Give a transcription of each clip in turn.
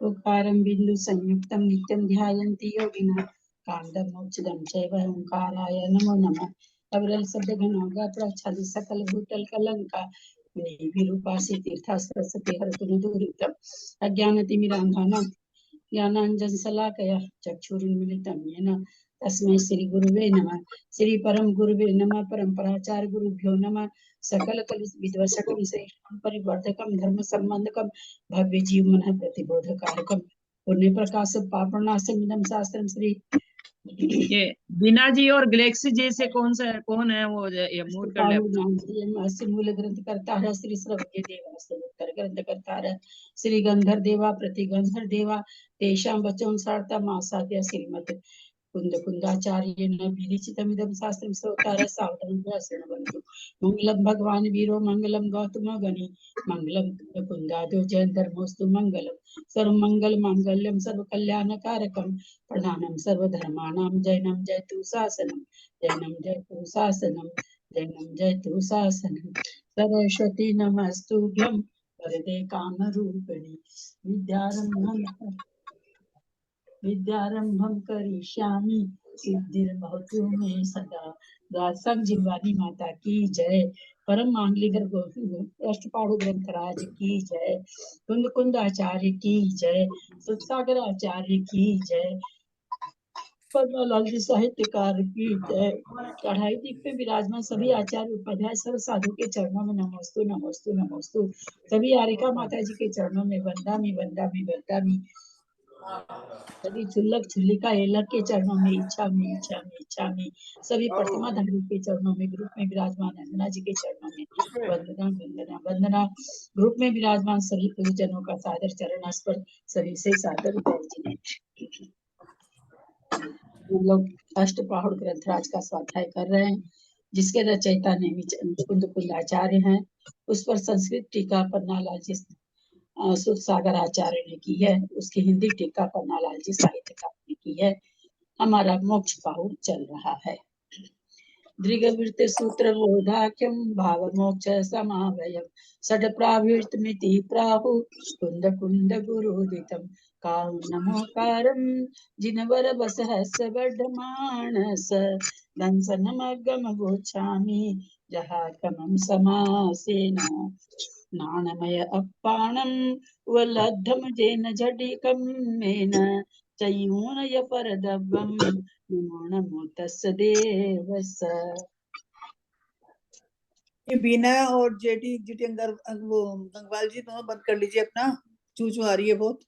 ओंकारं बिंदु संयुक्तं नित्यं ध्यायन्ति योगिनः कांडं मोक्षदं चैव ओंकाराय नमो नमः। अविरल शब्द घनौघ प्रच्छादि सकल भूतल कलंका विरूपासी तीर्थास्त्र सते हरतु दूरितम् अज्ञानतिमिरान्धानां ज्ञानाञ्जनशलाकया चक्षुरुन्मीलितं येन तस्मै श्री गुरुवे नमः। श्री परम गुरुवे नमः। परम्पराचार्य गुरुभ्यो नमः। सकल कलुष विद्वषक विशेषण परिवर्धकम धर्म संबंधकम भव्य जीवन प्रतिबोधकारकम पुण्य प्रकाश पापनाशमिदं शास्त्रम श्री ये बीना जी और गैलेक्सी जी से कौन है वो ये मूड कर ले मूल ग्रंथ करता है श्री श्रवण देवा उत्तर ग्रंथ करता है श्री गंधर देवा प्रतिगंधर देवा तेषां वचों सार्था मासाद्य श्रीमद कुंद कुंदाचार्य विलिचितमिदं शास्त्रं श्रोतारः सावधानतया शृण्वन्तु। मंगलम भगवान वीरो मंगलम गौतमो गणि मंगलम कुंदादो जयं धर्मोस्तु मंगलम सर्वमंगल मांगल्यम सर्वकल्याणकारकम प्रधानम सर्वधर्माणां जैनम जयतु शासनम जैनम जयतु शासनम जैनम जयतु शासनम सरस्वती नमस्तुभ्यं वरदे कामरूपिणि विद्यारंभं करिष्यामि सिद्धिर्भवतु मे सदा। दासक जिनवानी माता की जय। परम मांगलिकर अष्टपाणु ग्रंथराज की जय। कुंद कुंद आचार्य की जय। सुखसागर आचार्य की जय। पद्मलाल जी साहित्यकार की जय। चढ़ाई दीप पे विराजमान सभी आचार्य उपाध्याय सर्व साधु के चरणों में नमोस्तु नमोस्तु नमोस्तु। सभी आरिका माता जी के चरणों में वंदामि वंदामि वंदामि। सभी चुल्लक चुल्लिका एलक के चरणों में इच्छा में इच्छा में इच्छा में। सभी प्रतिमा धारी के चरणों में ग्रुप में विराजमान अंजना जी के चरणों में वंदना वंदना वंदना। ग्रुप में विराजमान सभी गुरुजनों का सादर चरण स्पर्श सभी से सादर जय। हम लोग अष्टपाहुड़ ग्रंथराज का स्वाध्याय कर रहे हैं जिसके रचयिता नेमी कुंद कुंद आचार्य हैं। उस पर संस्कृत टीका पन्नालाल जी सुखसागर आचार्य ने की है। उसकी हिंदी टीका पन्नालाल जी साहित्यकार ने की है। हमारा मोक्ष पाहुड़ चल रहा है। दृगवृत्त सूत्र बोधाख्यम भाव मोक्ष समावयम षड प्रावृत्तमिति प्राहु कुंद कुंद गुरुदितम काहु नमोकारम जिनवर बसहस वर्धमानस दंसनमगम गोच्छामि जहाकमं समासेन नाणमय अप्पाणं वलद्धम जेन झटिकं मेन चयूनय परदव्वं नमो नमो तस्य देवस्य। ये बीना और जेटी जीटी अंगर वो गंगवाल जी दोनों बंद कर लीजिए अपना, चू आ रही है बहुत।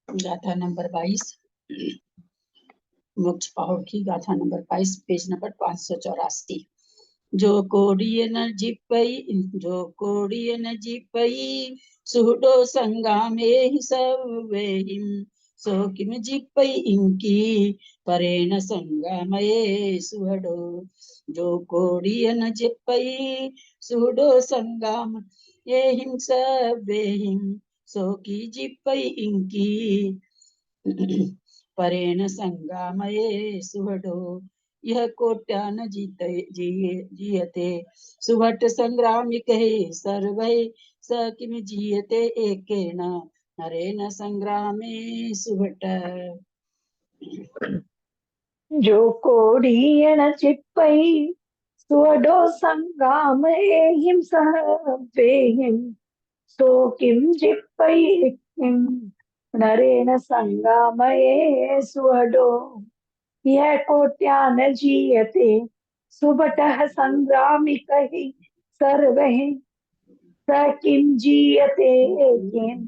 गाथा नंबर 22 मोक्ष पाहुड़ की गाथा नंबर 22 पेज नंबर 584। जो कोडिय न जिपई सुहडो संगामे ही सवेहिम सो किम जिपई इनकी परेण संगमये सुहडो। जो कोडिय न जिपई सुहडो संगम ये हिम सवेहिम सो की जिपई इनकी परेण संगामये सुहडो। यह कोट्यान जीयते सुभट संग्रामिक सर्वै स किम जीयते एकेन नरेन संग्रामे सुभट। जो कोडियन चिप्पई सुवडो संगाम एहिम सहवेहिम सो किम जिप्पई किम नरेन संगामये सुवडो। यह कोट्यान जीयते सुबटः संग्रामिकः सर्वैः स किम जीयते किम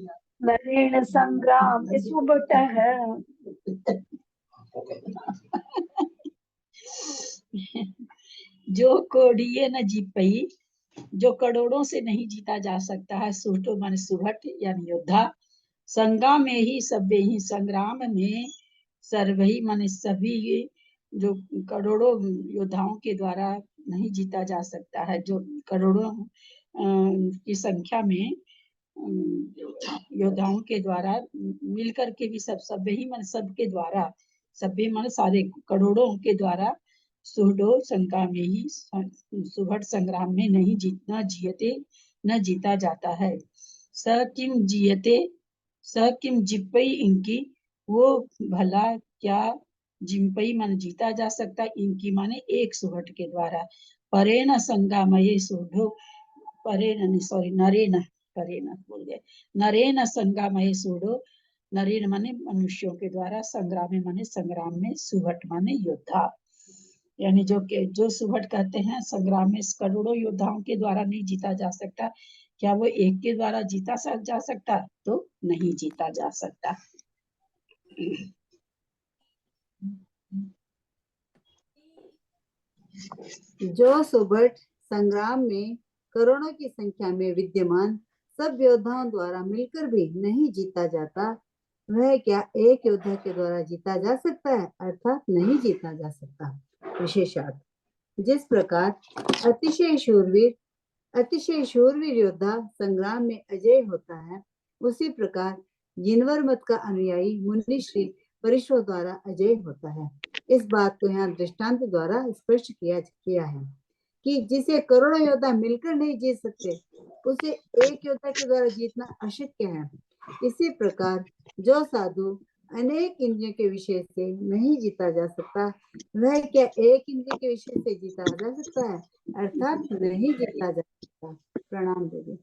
नरेण संग्राम सुबटः। जो कोडिये न जीपई जो करोड़ों से नहीं जीता जा सकता है। सुहटो मन सुभट यानी योद्धा। संग्राम में ही सभ्य ही संग्राम में सर्वही मन सभी जो करोड़ों योद्धाओं के द्वारा नहीं जीता जा सकता है। जो करोड़ों की संख्या में योद्धाओं के द्वारा मिलकर के भी सब ही मन सबके द्वारा सभी मन सारे करोड़ों के द्वारा सुहृदो संग्राम में ही सुहृद संग्राम में नहीं जीतना जीते न जीता जाता है। स किम जिपई इनकी, वो भला क्या जिम्पई मन जीता जा सकता, इनकी माने एक सुहृद के द्वारा। परेण संगामये सुहृदो, परेण सॉरी नरेन, परेण बोल गए, नरेन संगामये सुहृदो, नरेन माने मनुष्यों के द्वारा, संग्राम माने संग्राम में, सुहृद माने योद्धा। यानी जो सुहृद कहते हैं संग्राम में करोड़ों योद्धाओं के द्वारा नहीं जीता जा सकता, क्या वो एक के द्वारा जीता जा सकता? तो नहीं जीता जा सकता। जो सुहृद संग्राम में करोड़ों की संख्या में विद्यमान सब योद्धाओं द्वारा मिलकर भी नहीं जीता जाता, वह क्या एक योद्धा के द्वारा जीता जा सकता है? अर्थात नहीं जीता जा सकता। विशेषार्थ, जिस प्रकार अतिशय शूरवीर योद्धा संग्राम में अजय होता है, उसी प्रकार जिनवर मत का अनुयायी मुनिश्री परिश्व द्वारा अजय होता है। इस बात को यहाँ दृष्टांत द्वारा स्पष्ट किया है कि जिसे करोड़ों योद्धा मिलकर नहीं जीत सकते, उसे एक योद्धा के द्वारा जीतना अशक्य है। इसी प्रकार जो साधु अनेक इंद्रियों के विषय से नहीं जीता जा सकता, वह क्या एक इंद्रिय के विषय से जीता जा सकता है? अर्थात नहीं जीता जा सकता। प्रणाम देवी।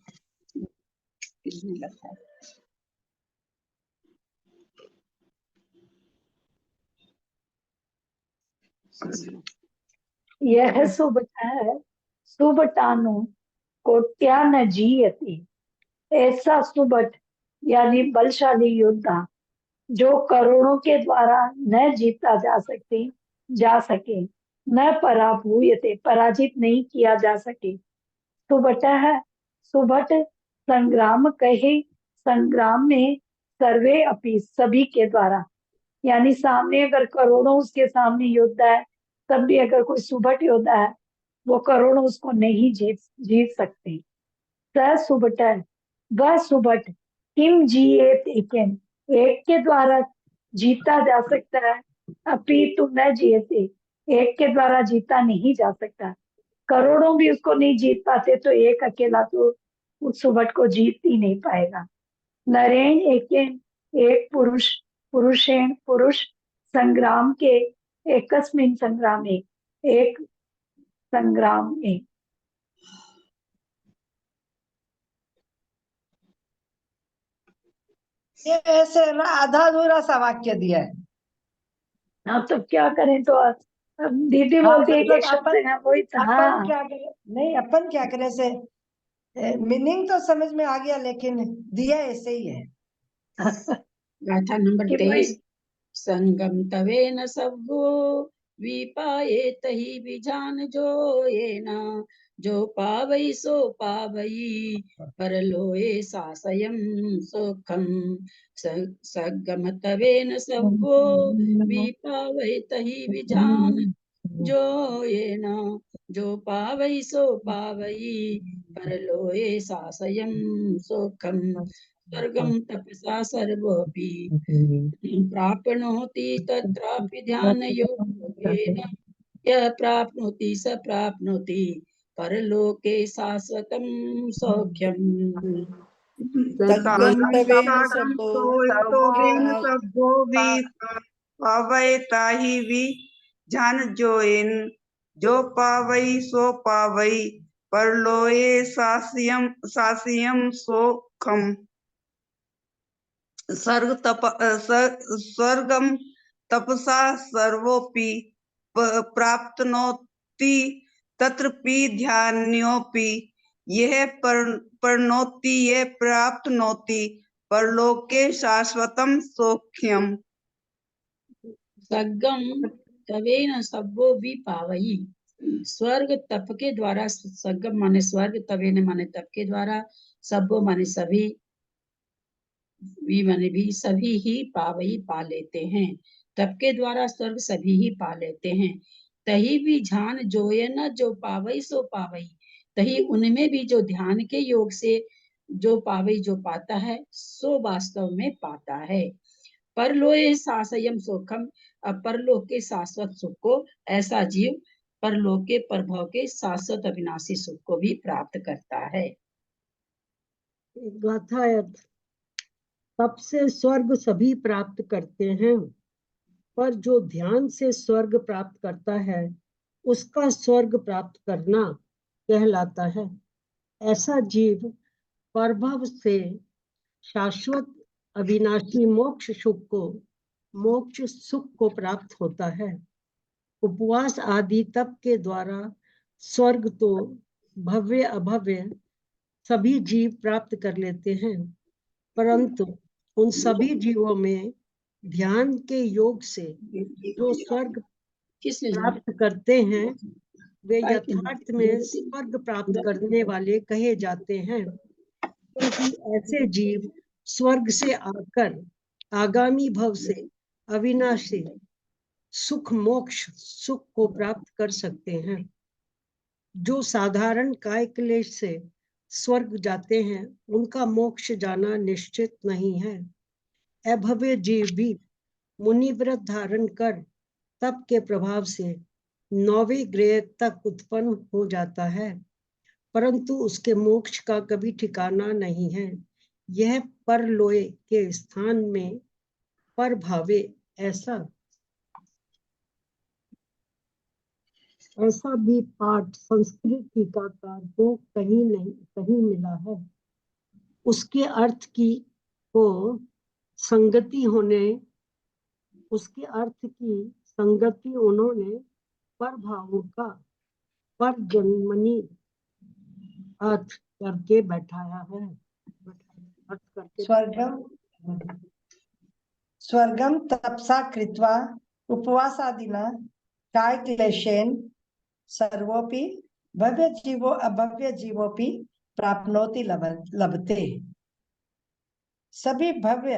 यह सुबट है, सुबटानु कोट्या न जीयति। ऐसा सुबट यानी बलशाली योद्धा जो करोड़ों के द्वारा न जीता जा सके, न पराभूयते पराजित नहीं किया जा सके। सुबट है, सुबट संग्राम कहे, संग्राम में सर्वे अपि सभी के द्वारा, यानी सामने अगर करोड़ों उसके सामने योद्धा है, तब भी अगर कोई सुबट योद्धा है, वो करोड़ों उसको नहीं जीत सकते। स सुबट है, वह सुबट किम जीएत एकेन, एक के द्वारा जीता जा सकता है, अपितु न जीते, एक के द्वारा जीता नहीं जा सकता। करोड़ों भी उसको नहीं जीत पाते, तो एक अकेला तो उस सुबट को जीत ही नहीं पाएगा। नरेन एकेन, एक पुरुषेण पुरुष संग्राम के, एकस्मिन संग्रामे, एक संग्राम में। ये ऐसे आधा अधूरा सा वाक्य दिया है। हाँ तो क्या करें, तो अब दीदी बोलती है कि शब्द है वही तो। अपन क्या करें, नहीं अपन क्या करें, से मीनिंग तो समझ में आ गया, लेकिन दिया ऐसे ही है। गाथा नंबर 23। संगम तवे न सब्बो विपाये तही विजान जो ये न, जो पावई सो पावई परलोए सासयम सुखम। संगम तवे न सब्बो विपाये तही विजान जो ये न, जो पावई सो पावई परलोए सासयम सुखम। स्वर्गम तपसा सर्वोऽपि प्राप्नोति तत्रापि ध्यानयोगेन, यः प्राप्नोति स प्राप्नोति परलोके शाश्वतं सौख्यम्। ताही भी जान जोइन, जो पावई सो पावई परलोए सासियम सोखम। स्वर्गम तपसा सर्वोपि प्राप्नोति तत्रपि ध्यानयोपि, यह परनोति यह प्राप्नोति परलोके शाश्वतम सौख्यम। सगम तवेन सब्बो भी पावई, स्वर्ग तप के द्वारा, सगम माने स्वर्ग, तवेन माने तप के द्वारा, सब्बो माने सभी, वी माने भी, सभी ही पावई पा लेते हैं। तप के द्वारा स्वर्ग सभी ही पा लेते हैं। तही भी ध्यान जोये न, जो पावई सो पावई, तही उनमें भी जो ध्यान के योग से जो पावे जो पाता है सो वास्तव में पाता है। परलोए सासयम सुखम, अब परलोक के शाश्वत सुख को ऐसा जीव परलोक के प्रभाव के शाश्वत अविनाशी सुख को भी प्राप्त करता है। गाथा अर्थ, तप से स्वर्ग सभी प्राप्त करते हैं, पर जो ध्यान से स्वर्ग प्राप्त करता है उसका स्वर्ग प्राप्त करना कहलाता है। ऐसा जीव प्रभव से शाश्वत अविनाशी मोक्ष सुख को प्राप्त होता है। उपवास आदि तप के द्वारा स्वर्ग तो भव्य अभव्य सभी जीव प्राप्त कर लेते हैं, परंतु उन सभी जीवों में ध्यान के योग से जो स्वर्ग प्राप्त करते हैं वे यथार्थ में स्वर्ग प्राप्त करने वाले कहे जाते हैं, क्योंकि ऐसे जीव स्वर्ग से आकर आगामी भव से अविनाशी सुख मोक्ष सुख को प्राप्त कर सकते हैं। जो साधारण काय क्लेश से स्वर्ग जाते हैं उनका मोक्ष जाना निश्चित नहीं है। अभव्य जीव भी मुनि व्रत धारण कर तप के प्रभाव से 9वें ग्रह तक उत्पन्न हो जाता है, परंतु उसके मोक्ष का कभी ठिकाना नहीं है। यह परलोय के स्थान में परभावे ऐसा भी पाठ संस्कृत टीकाकार को कहीं मिला है। उसके अर्थ की संगति उन्होंने परभावों का पर जन्मनी अर्थ करके बैठाया है। स्वर्गम तपसा कृत्वा उपवासादिना काय क्लेशेन सर्वोपि भव्य जीवो अभव्य जीवोपि प्राप्नोति लभते। सभी भव्य,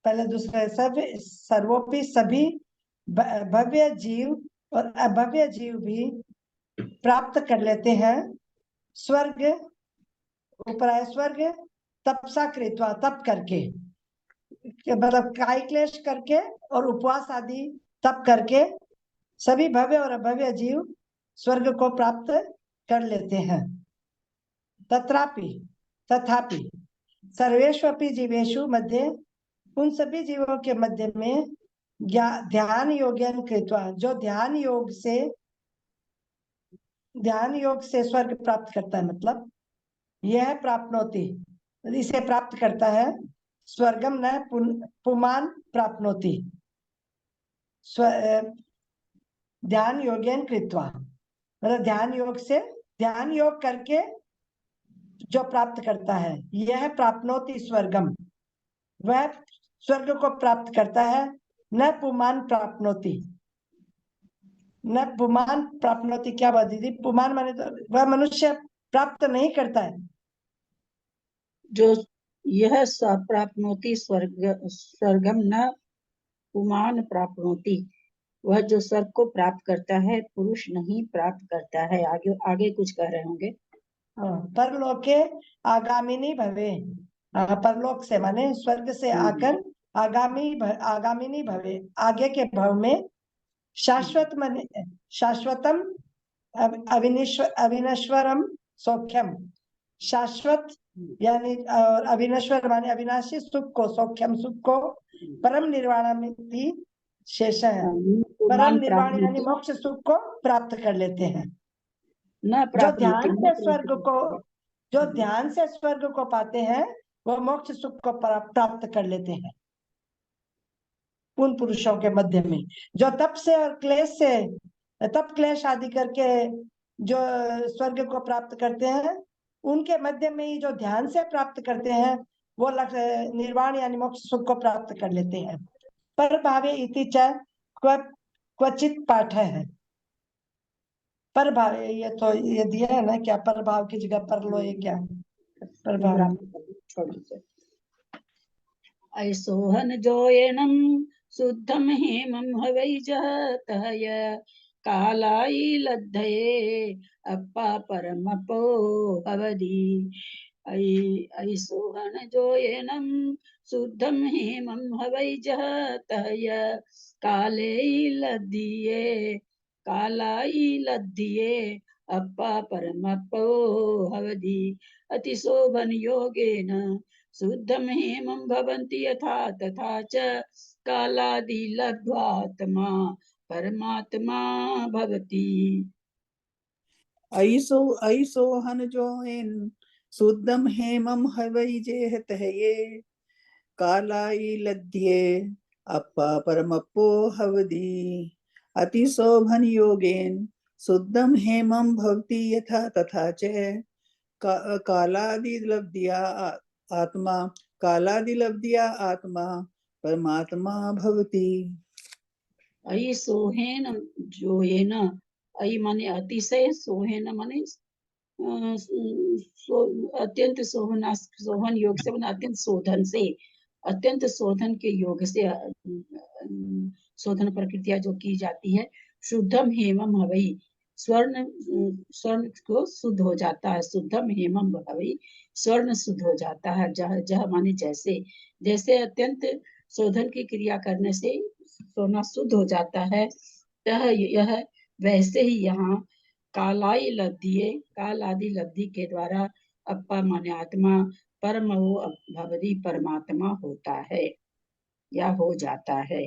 पहले दूसरे सभी सर्वोपि सभी भव्य जीव और अभव्य जीव भी प्राप्त कर लेते हैं स्वर्ग, उपराय स्वर्ग तपसा कृत्वा तप करके, मतलब काय क्लेश करके और उपवास आदि तप करके सभी भव्य और अभव्य जीव स्वर्ग को प्राप्त कर लेते हैं। तथापि सर्वेष्वपि जीवेषु मध्य, उन सभी जीवों के मध्य में ध्यान योगेन कृत्वा, जो ध्यान योग से स्वर्ग प्राप्त करता है, मतलब यह प्राप्नोति, इसे प्राप्त करता है। स्वर्गम न पुमान प्राप्नोति, ध्यान योगेन कृत्वा, मतलब ध्यान योग करके जो प्राप्त करता है, यह प्राप्नोति स्वर्गम, वह स्वर्ग को प्राप्त करता है। न पुमान प्राप्नोति, न पुमान प्राप्नोति क्या बात दीदी? पुमान माने तो वह मनुष्य प्राप्त नहीं करता है। जो यह प्राप्नोति स्वर्गम न पुमान प्राप्नोति, वह जो स्वर्ग को प्राप्त करता है पुरुष नहीं प्राप्त करता है। आगे कुछ कह रहे होंगे। परलोके आगामिनी भवे, परलोक से माने स्वर्ग से आकर आगामिनी भवे, आगे के भव में शाश्वतम अविनश्वरम सौख्यम, शाश्वत यानी और अविनश्वर माने अविनाशी सुख को, सौख्यम सुख को, परम निर्वाण में भी शेष है, परम निर्वाण यानी मोक्ष सुख को प्राप्त कर लेते हैं। जो ध्यान से स्वर्ग को पाते हैं वो मोक्ष सुख को प्राप्त कर लेते हैं उन पुरुषों के मध्य में। जो तप से और तप क्लेश आदि करके जो स्वर्ग को प्राप्त करते हैं, उनके मध्य में ही जो ध्यान से प्राप्त करते हैं वो निर्वाण यानी मोक्ष सुख को प्राप्त कर लेते हैं। पर भावे इति च क्वचित पाठ है। पर भाव, ये तो ये दिया है ना क्या, पर भाव की जगह पर लो, ये क्या पर भाव? ऐसोहन जोयनम शुद्धम हेमं हवै जहतय कालाई लद्धये अप्पा परमपो भवदी। अयि सोहन जोयनम शुद्धम हेमं हवै जहतय काले लद्दिये कालाई लद्दिये अप्पा परमप्पो हवदि अतिशोभन योगेन शुद्धम हेमं भवन्ति यथा तथा च कालादि लब्ध्वात्मा परमात्मा भवति। ऐसो हन जोइन शुद्धम हेमम हवै जेहतये कालाई लद्ये अप्पा परमप्पो हवदि अतिशोभन योगेन शुद्धम हेमम भवति यथा तथा च कालादिलब्ध्या आत्मा परमात्मा भवति। अयि सोहेन जोयेन, अयि माने अतिशय, सोहेन माने अत्यंत सोहन योग से माने अत्यंत शोधन से, अत्यंत शोधन के योग से शोधन प्रक्रिया जो की जाती है। शुद्धम हेमम हवै, स्वर्ण को शुद्ध हो जाता है। शुद्धम हेमम हवै, स्वर्ण शुद्ध हो जाता है। जह माने जैसे, जैसे अत्यंत शोधन की क्रिया करने से सोना शुद्ध हो जाता है, यह वैसे ही यहाँ कालाई लब्धिये, काल आदि लब्धि के द्वारा अप्पा माने आत्मा, परम भवदी परमात्मा होता है या हो जाता है।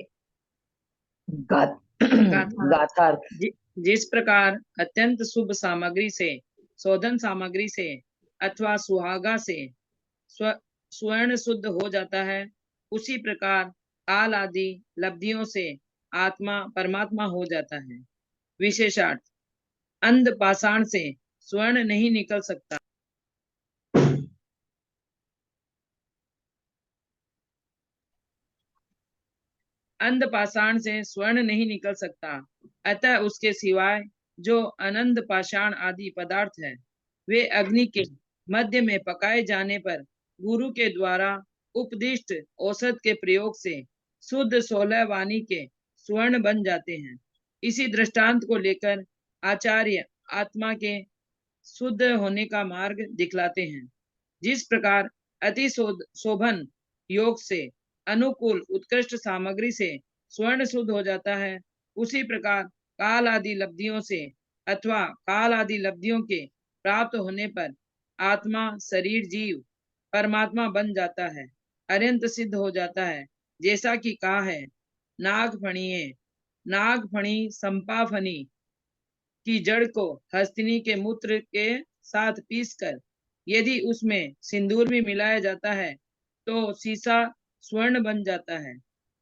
गाथा। जिस प्रकार अत्यंत शुभ सामग्री से, शोधन सामग्री से अथवा सुहागा से स्वर्ण शुद्ध हो जाता है, उसी प्रकार काल आदि लब्धियों से आत्मा परमात्मा हो जाता है। विशेषार्थ, अंध पाषाण से स्वर्ण नहीं निकल सकता, अंध पाषाण से स्वर्ण नहीं निकल सकता, अतः उसके सिवाय जो अनंत पाषाण आदि पदार्थ है, वे अग्नि के मध्य में पकाए जाने पर गुरु के द्वारा उपदिष्ट औषध के प्रयोग से शुद्ध 16 वाणी के स्वर्ण बन जाते हैं। इसी दृष्टांत को लेकर आचार्य आत्मा के शुद्ध होने का मार्ग दिखलाते हैं। जिस प्रकार अति शोभन योग से अनुकूल उत्कृष्ट सामग्री से स्वर्ण शुद्ध हो जाता है, उसी प्रकार काल आदि लब्धियों से अथवा काल आदि लब्धियों के प्राप्त होने पर आत्मा, शरीर, जीव परमात्मा बन जाता है, अत्यंत सिद्ध हो जाता है। जैसा कि कहा है, नागफणी संपाफनी की जड़ को हस्तिनी के मूत्र के साथ पीसकर यदि उसमें सिंदूर भी मिलाया जाता है तो सीसा स्वर्ण बन जाता है।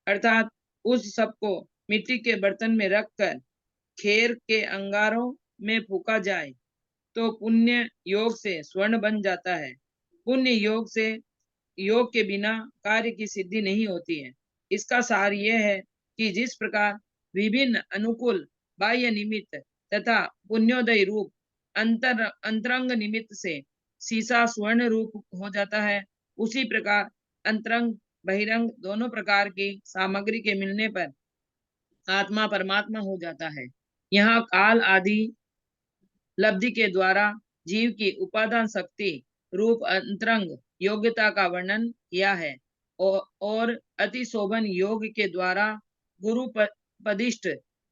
अर्थात उस सब को मिट्टी के बर्तन में रखकर खेर के अंगारों में फूका जाए तो पुण्य योग से स्वर्ण बन जाता है। पुण्य योग से, योग के बिना कार्य की सिद्धि नहीं होती है। इसका सार यह है कि जिस प्रकार विभिन्न अनुकूल बाह्य निमित्त तथा पुण्योदय रूप अंतरंग निमित्त से सीसा स्वर्ण रूप हो जाता है, उसी प्रकार अंतरंग बहिरंग दोनों प्रकार की सामग्री के मिलने पर आत्मा परमात्मा हो जाता है। यहाँ काल आदि लब्धि के द्वारा जीव की उपादान शक्ति रूप अंतरंग योग्यता का वर्णन किया है और अति शोभन योग के द्वारा गुरु पदिष्ट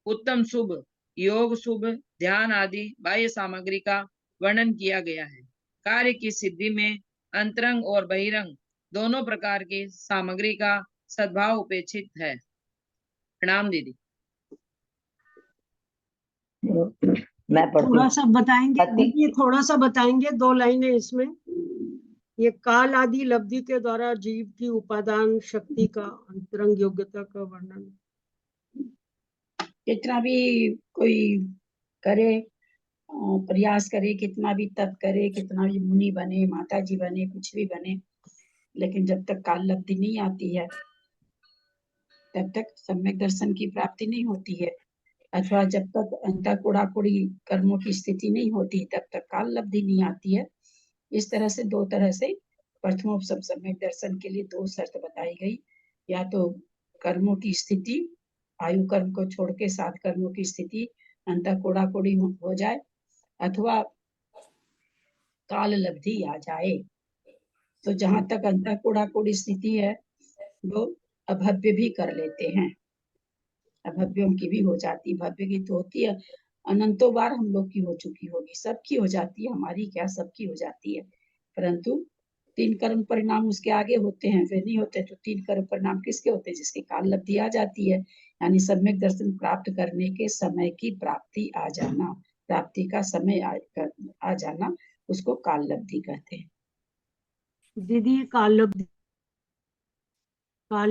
उत्तम शुभ योग, शुभ ध्यान आदि बाह्य सामग्री का वर्णन किया गया है। कार्य की सिद्धि में अंतरंग और बहिरंग दोनों प्रकार की सामग्री का सद्भाव उपेक्षित है। प्रणाम दीदी। मैं थोड़ा सा बताएंगे दीदी, थोड़ा सा बताएंगे, 2 लाइनें इसमें। ये काल आदि लब्धि के द्वारा जीव की उपादान शक्ति का अंतरंग योग्यता का वर्णन। कितना भी कोई करे, प्रयास करे, कितना भी तप करे, कितना भी मुनि बने, माता जी बने, कुछ भी बने, लेकिन जब तक काल लब्धि नहीं आती है तब तक सम्यक दर्शन की प्राप्ति नहीं होती है, अथवा जब तक अंतःकुड़ाकुड़ी कर्मों की स्थिति नहीं होती तब तक काल लब्धि नहीं आती है। इस तरह से 2 तरह से प्रथमोपसम सम्यक दर्शन के लिए 2 शर्त बताई गई, या तो कर्मों की स्थिति, आयु कर्म को छोड़ के 7 कर्मों की स्थिति अंतःकुड़ाकुड़ी हो जाए, अथवा काल लब्धि आ जाए। तो जहाँ तक अंतःकोणाकोण स्थिति है वो अभव्य भी कर लेते हैं, अभव्यों की भी हो जाती, भव्य की तो होती है, अनंतों बार हम लोग की हो चुकी होगी, सबकी हो जाती है, हमारी क्या सबकी हो जाती है। परंतु 3 कर्म परिणाम उसके आगे होते हैं, वे नहीं होते। तो 3 कर्म परिणाम किसके होते हैं? जिसकी काल लब्धि आ जाती है, यानी सम्यक दर्शन प्राप्त करने के समय की प्राप्ति आ जाना, प्राप्ति का समय आ जाना, उसको काल लब्धि कहते हैं। दीदी काल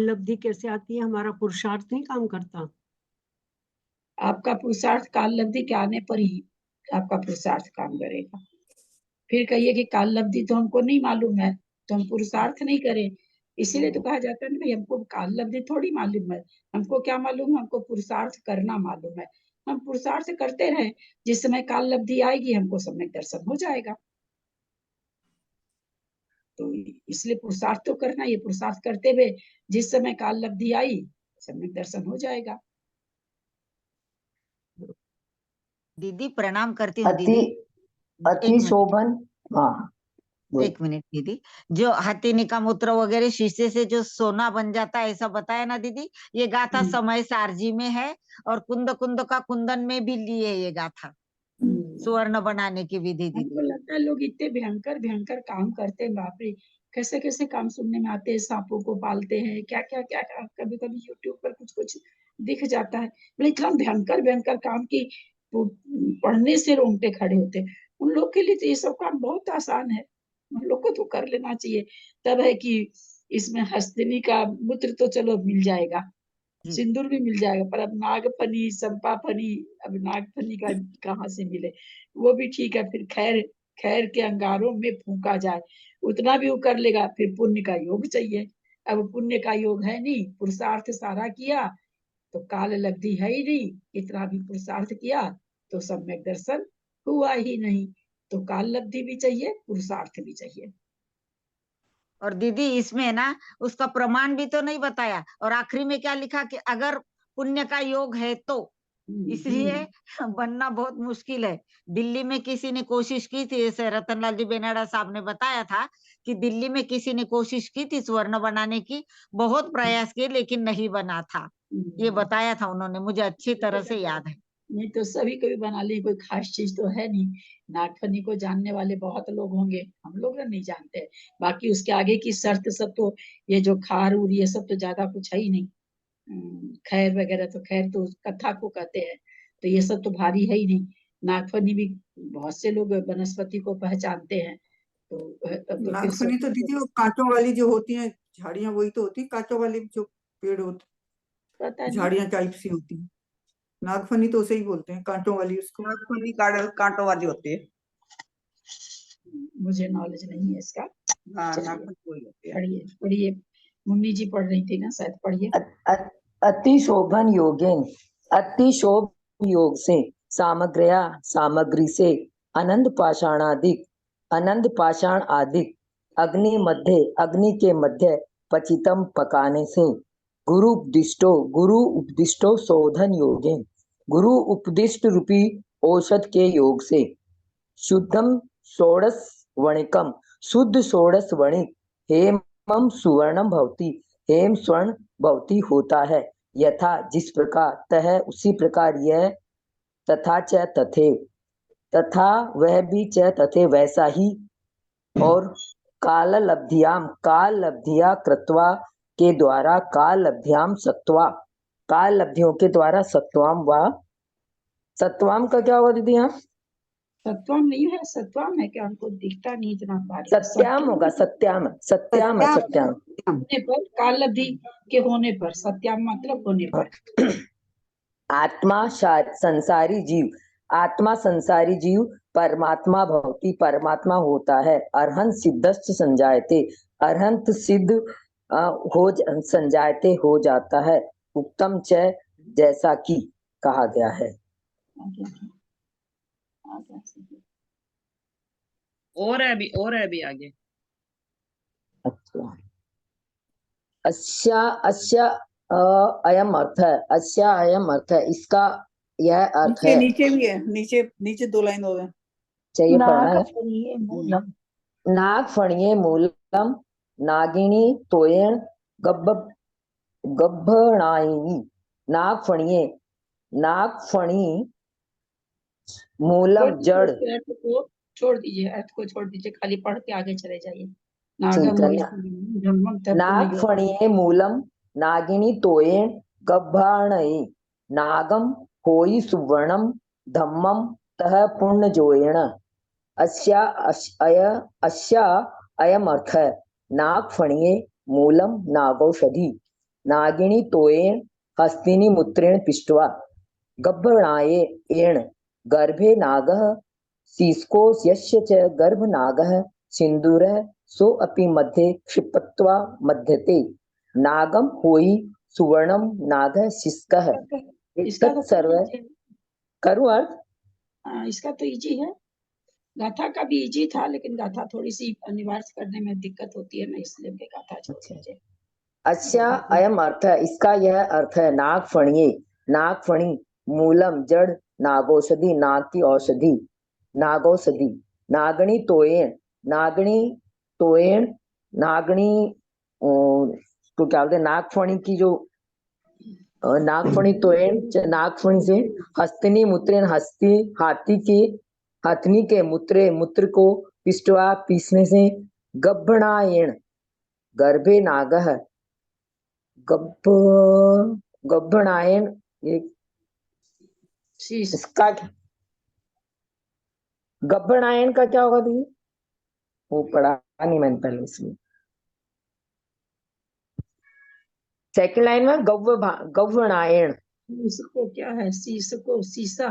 लब्धि कैसे आती है? हमारा पुरुषार्थ नहीं काम करता। आपका पुरुषार्थ काल लब्धि के आने पर ही आपका पुरुषार्थ काम करेगा। फिर कहिए कि काल लब्धि तो हमको नहीं मालूम है, तो हम पुरुषार्थ नहीं करें। इसीलिए तो कहा जाता है ना भाई, हमको काल लब्धि थोड़ी मालूम है, हमको क्या मालूम है? हमको पुरुषार्थ करना मालूम है। हम पुरुषार्थ करते रहे, जिस समय काल लब्धि आएगी हमको सम्यक दर्शन हो जाएगा। तो इसलिए पुरुषार्थ तो करना, ये पुरुषार्थ करते हुए जिस समय काल लब्धि आई सम्यक दर्शन हो जाएगा। दीदी प्रणाम करती हूँ अति दीदी। अति शोभन। हाँ बोल। एक मिनट दीदी, जो हथिनी का मूत्र वगैरह शीशे से जो सोना बन जाता है ऐसा बताया ना दीदी, ये गाथा समय सारजी में है और कुंद कुंद का कुंदन में भी लिए ये गाथा सुवर्ण बनाने की विधि हमको दीदी। लगता है लोग इतने भयंकर भयंकर काम करते हैं, बाप रे, कैसे कैसे काम सुनने में आते हैं। सांपों को पालते हैं, क्या क्या क्या, कभी कभी यूट्यूब पर कुछ कुछ दिख जाता है, मतलब इतना भयंकर भयंकर काम की पढ़ने से रोंगटे खड़े होते हैं। उन लोग के लिए तो ये सब काम बहुत आसान है, उन लोग को तो कर लेना चाहिए। तब है कि इसमें हस्तिनी का मूत्र तो चलो मिल जाएगा, सिंदूर भी मिल जाएगा, पर अब नागफनी संपाफनी, अब नागफनी का कहाँ से मिले? वो भी ठीक है, फिर खैर खैर के अंगारों में फूका जाए, उतना भी वो कर लेगा। फिर पुण्य का योग चाहिए, अब पुण्य का योग है नहीं, पुरुषार्थ सारा किया तो काल लब्धि है ही नहीं, इतना भी पुरुषार्थ किया तो सम्यक दर्शन हुआ ही नहीं। तो काल लब्धि भी चाहिए, पुरुषार्थ भी चाहिए। और दीदी इसमें ना उसका प्रमाण भी तो नहीं बताया, और आखिरी में क्या लिखा कि अगर पुण्य का योग है तो, इसलिए बनना बहुत मुश्किल है। दिल्ली में किसी ने कोशिश की थी, जैसे रतनलाल जी बेनाडा साहब ने बताया था कि दिल्ली में किसी ने कोशिश की थी स्वर्ण बनाने की, बहुत प्रयास किए लेकिन नहीं बना था, ये बताया था उन्होंने, मुझे अच्छी तरह से याद है। नहीं तो सभी को भी बना ले, कोई खास चीज तो है नहीं। नागफनी को जानने वाले बहुत लोग होंगे, हम लोग नहीं जानते। बाकी उसके आगे की शर्त सब तो, ये जो खार उर ये सब तो ज्यादा कुछ है ही नहीं। खैर वगैरह तो खैर तो कथा को कहते हैं, तो ये सब तो भारी है ही नहीं। नागफनी भी बहुत से लोग वनस्पति को पहचानते हैं, तो फिर नागफनी तो दीदी वो कांटों वाली जो होती है झाड़ियां, वही तो होती है कांटों वाली जो पेड़ होते, पता नहीं, झाड़ियां टाइप सी होती है। नागफनी तो उसे ही बोलते हैं, कांटों वाली उसको। नागफनी कांटों वाली होती है। मुझे नॉलेज नहीं है इसका। हाँ, चलिए, नागफनी वही होती है। पढ़िए पढ़िए, मुन्नी जी पढ़ रही थी ना शायद, पढ़िए। अति शोभन योगेन, अति शोभ योग से सामग्रया सामग्री से अनंत पाषाण आदिक अग्नि के मध्य पचितम पकाने से गुरु उपदिष्टो शोधन योगेन, गुरु उपदिष्ट रूपी औषध के योग से शुद्धम षोडश वणिकम, शुद्ध षोडश वणिक हेमम सुवर्णम भवति, हेम स्वर्ण भवति होता है। यथा जिस प्रकार, तह उसी प्रकार, यह तथा च तथे, तथा वह भी च तथे वैसा ही, और काल लब्धिया कृत्वा के द्वारा काल लब्ध्याम सत्वा, काल लब्धियों के द्वारा सत्वाम व सत्वाम का क्या हुआ दीदी? यहाँ सत्वम नहीं है, सत्वम है क्या? हमको दिखता नहीं इतना भारी। सत्याम होगा, सत्याम सत्याम है, सत्याम होने पर, काल लब्धि के होने पर, सत्याम मतलब होने पर। आत्मा संसारी जीव परमात्मा भवति, परमात्मा होता है। अरहंत सिद्धस्थ संजायते, अरहंत सिद्ध संजायते हो जाता है। उत्तम च जैसा कि कहा गया है। और है अभी आगे। अच्छा, अस्या अयम अर्थ है, अस्या अयम अर्थ है, इसका यह अर्थ नीचे है। नीचे भी है, नीचे 2 लाइन हो गए। चाहिए पढ़ना है। नागफणीये मूलम, नागफणीये मूलम मूलम नागिनी तोयण गब्भणायिनी नागफणी मूलम जड़। अर्थ को छोड़ दीजिए, अर्थ को छोड़ दीजिए, खाली पढ़ के आगे चले जाइए। ठीक है। नागफणिये मूलम नागिनी तोयेण गब्भाणये नागम होई सुवर्णम धम्मम तह पुण्य जोयेण। अस्या अयम अर्थ है नागफणिये मूलम नागौषधि नागिनी तोयेण हस्तिनी मूत्रेण पिष्ट्वा गब्भणायेण गर्भे नागः सीस्को यस्य च गर्भनागः सिन्दूरः सो अपि मध्ये क्षिप्त्वा मध्यते नागम होई सुवर्णम नागः शिस्कः। इसका तो सर्व करूं अर्थ? इसका तो इजी है, गाथा का भी इजी था, लेकिन गाथा थोड़ी सी अनिवार्य करने में दिक्कत होती है ना, इसलिए गाथा छोड़ दीजिए। अच्छा अयम अर्थ है, इसका यह अर्थ है नागफणिये नागफणी मूलम जड़ नागौषधि नाग की औषधि नागौषधि नागणी तोयेण नागणी तो क्या बोलते नागफणी की जो नागफणी तोयेण नागफणी से हस्तिनी मूत्रेण हाथनी के मूत्र को पिष्टवा पीसने से गब्भणायेण गर्भे नागः गब्भणायेण इसका गब्भणायन का क्या होगा दीदी? वो पढ़ा नहीं मैंने पहले, इसलिए सेकंड लाइन में गव्वणायन इसको क्या है? को सीसा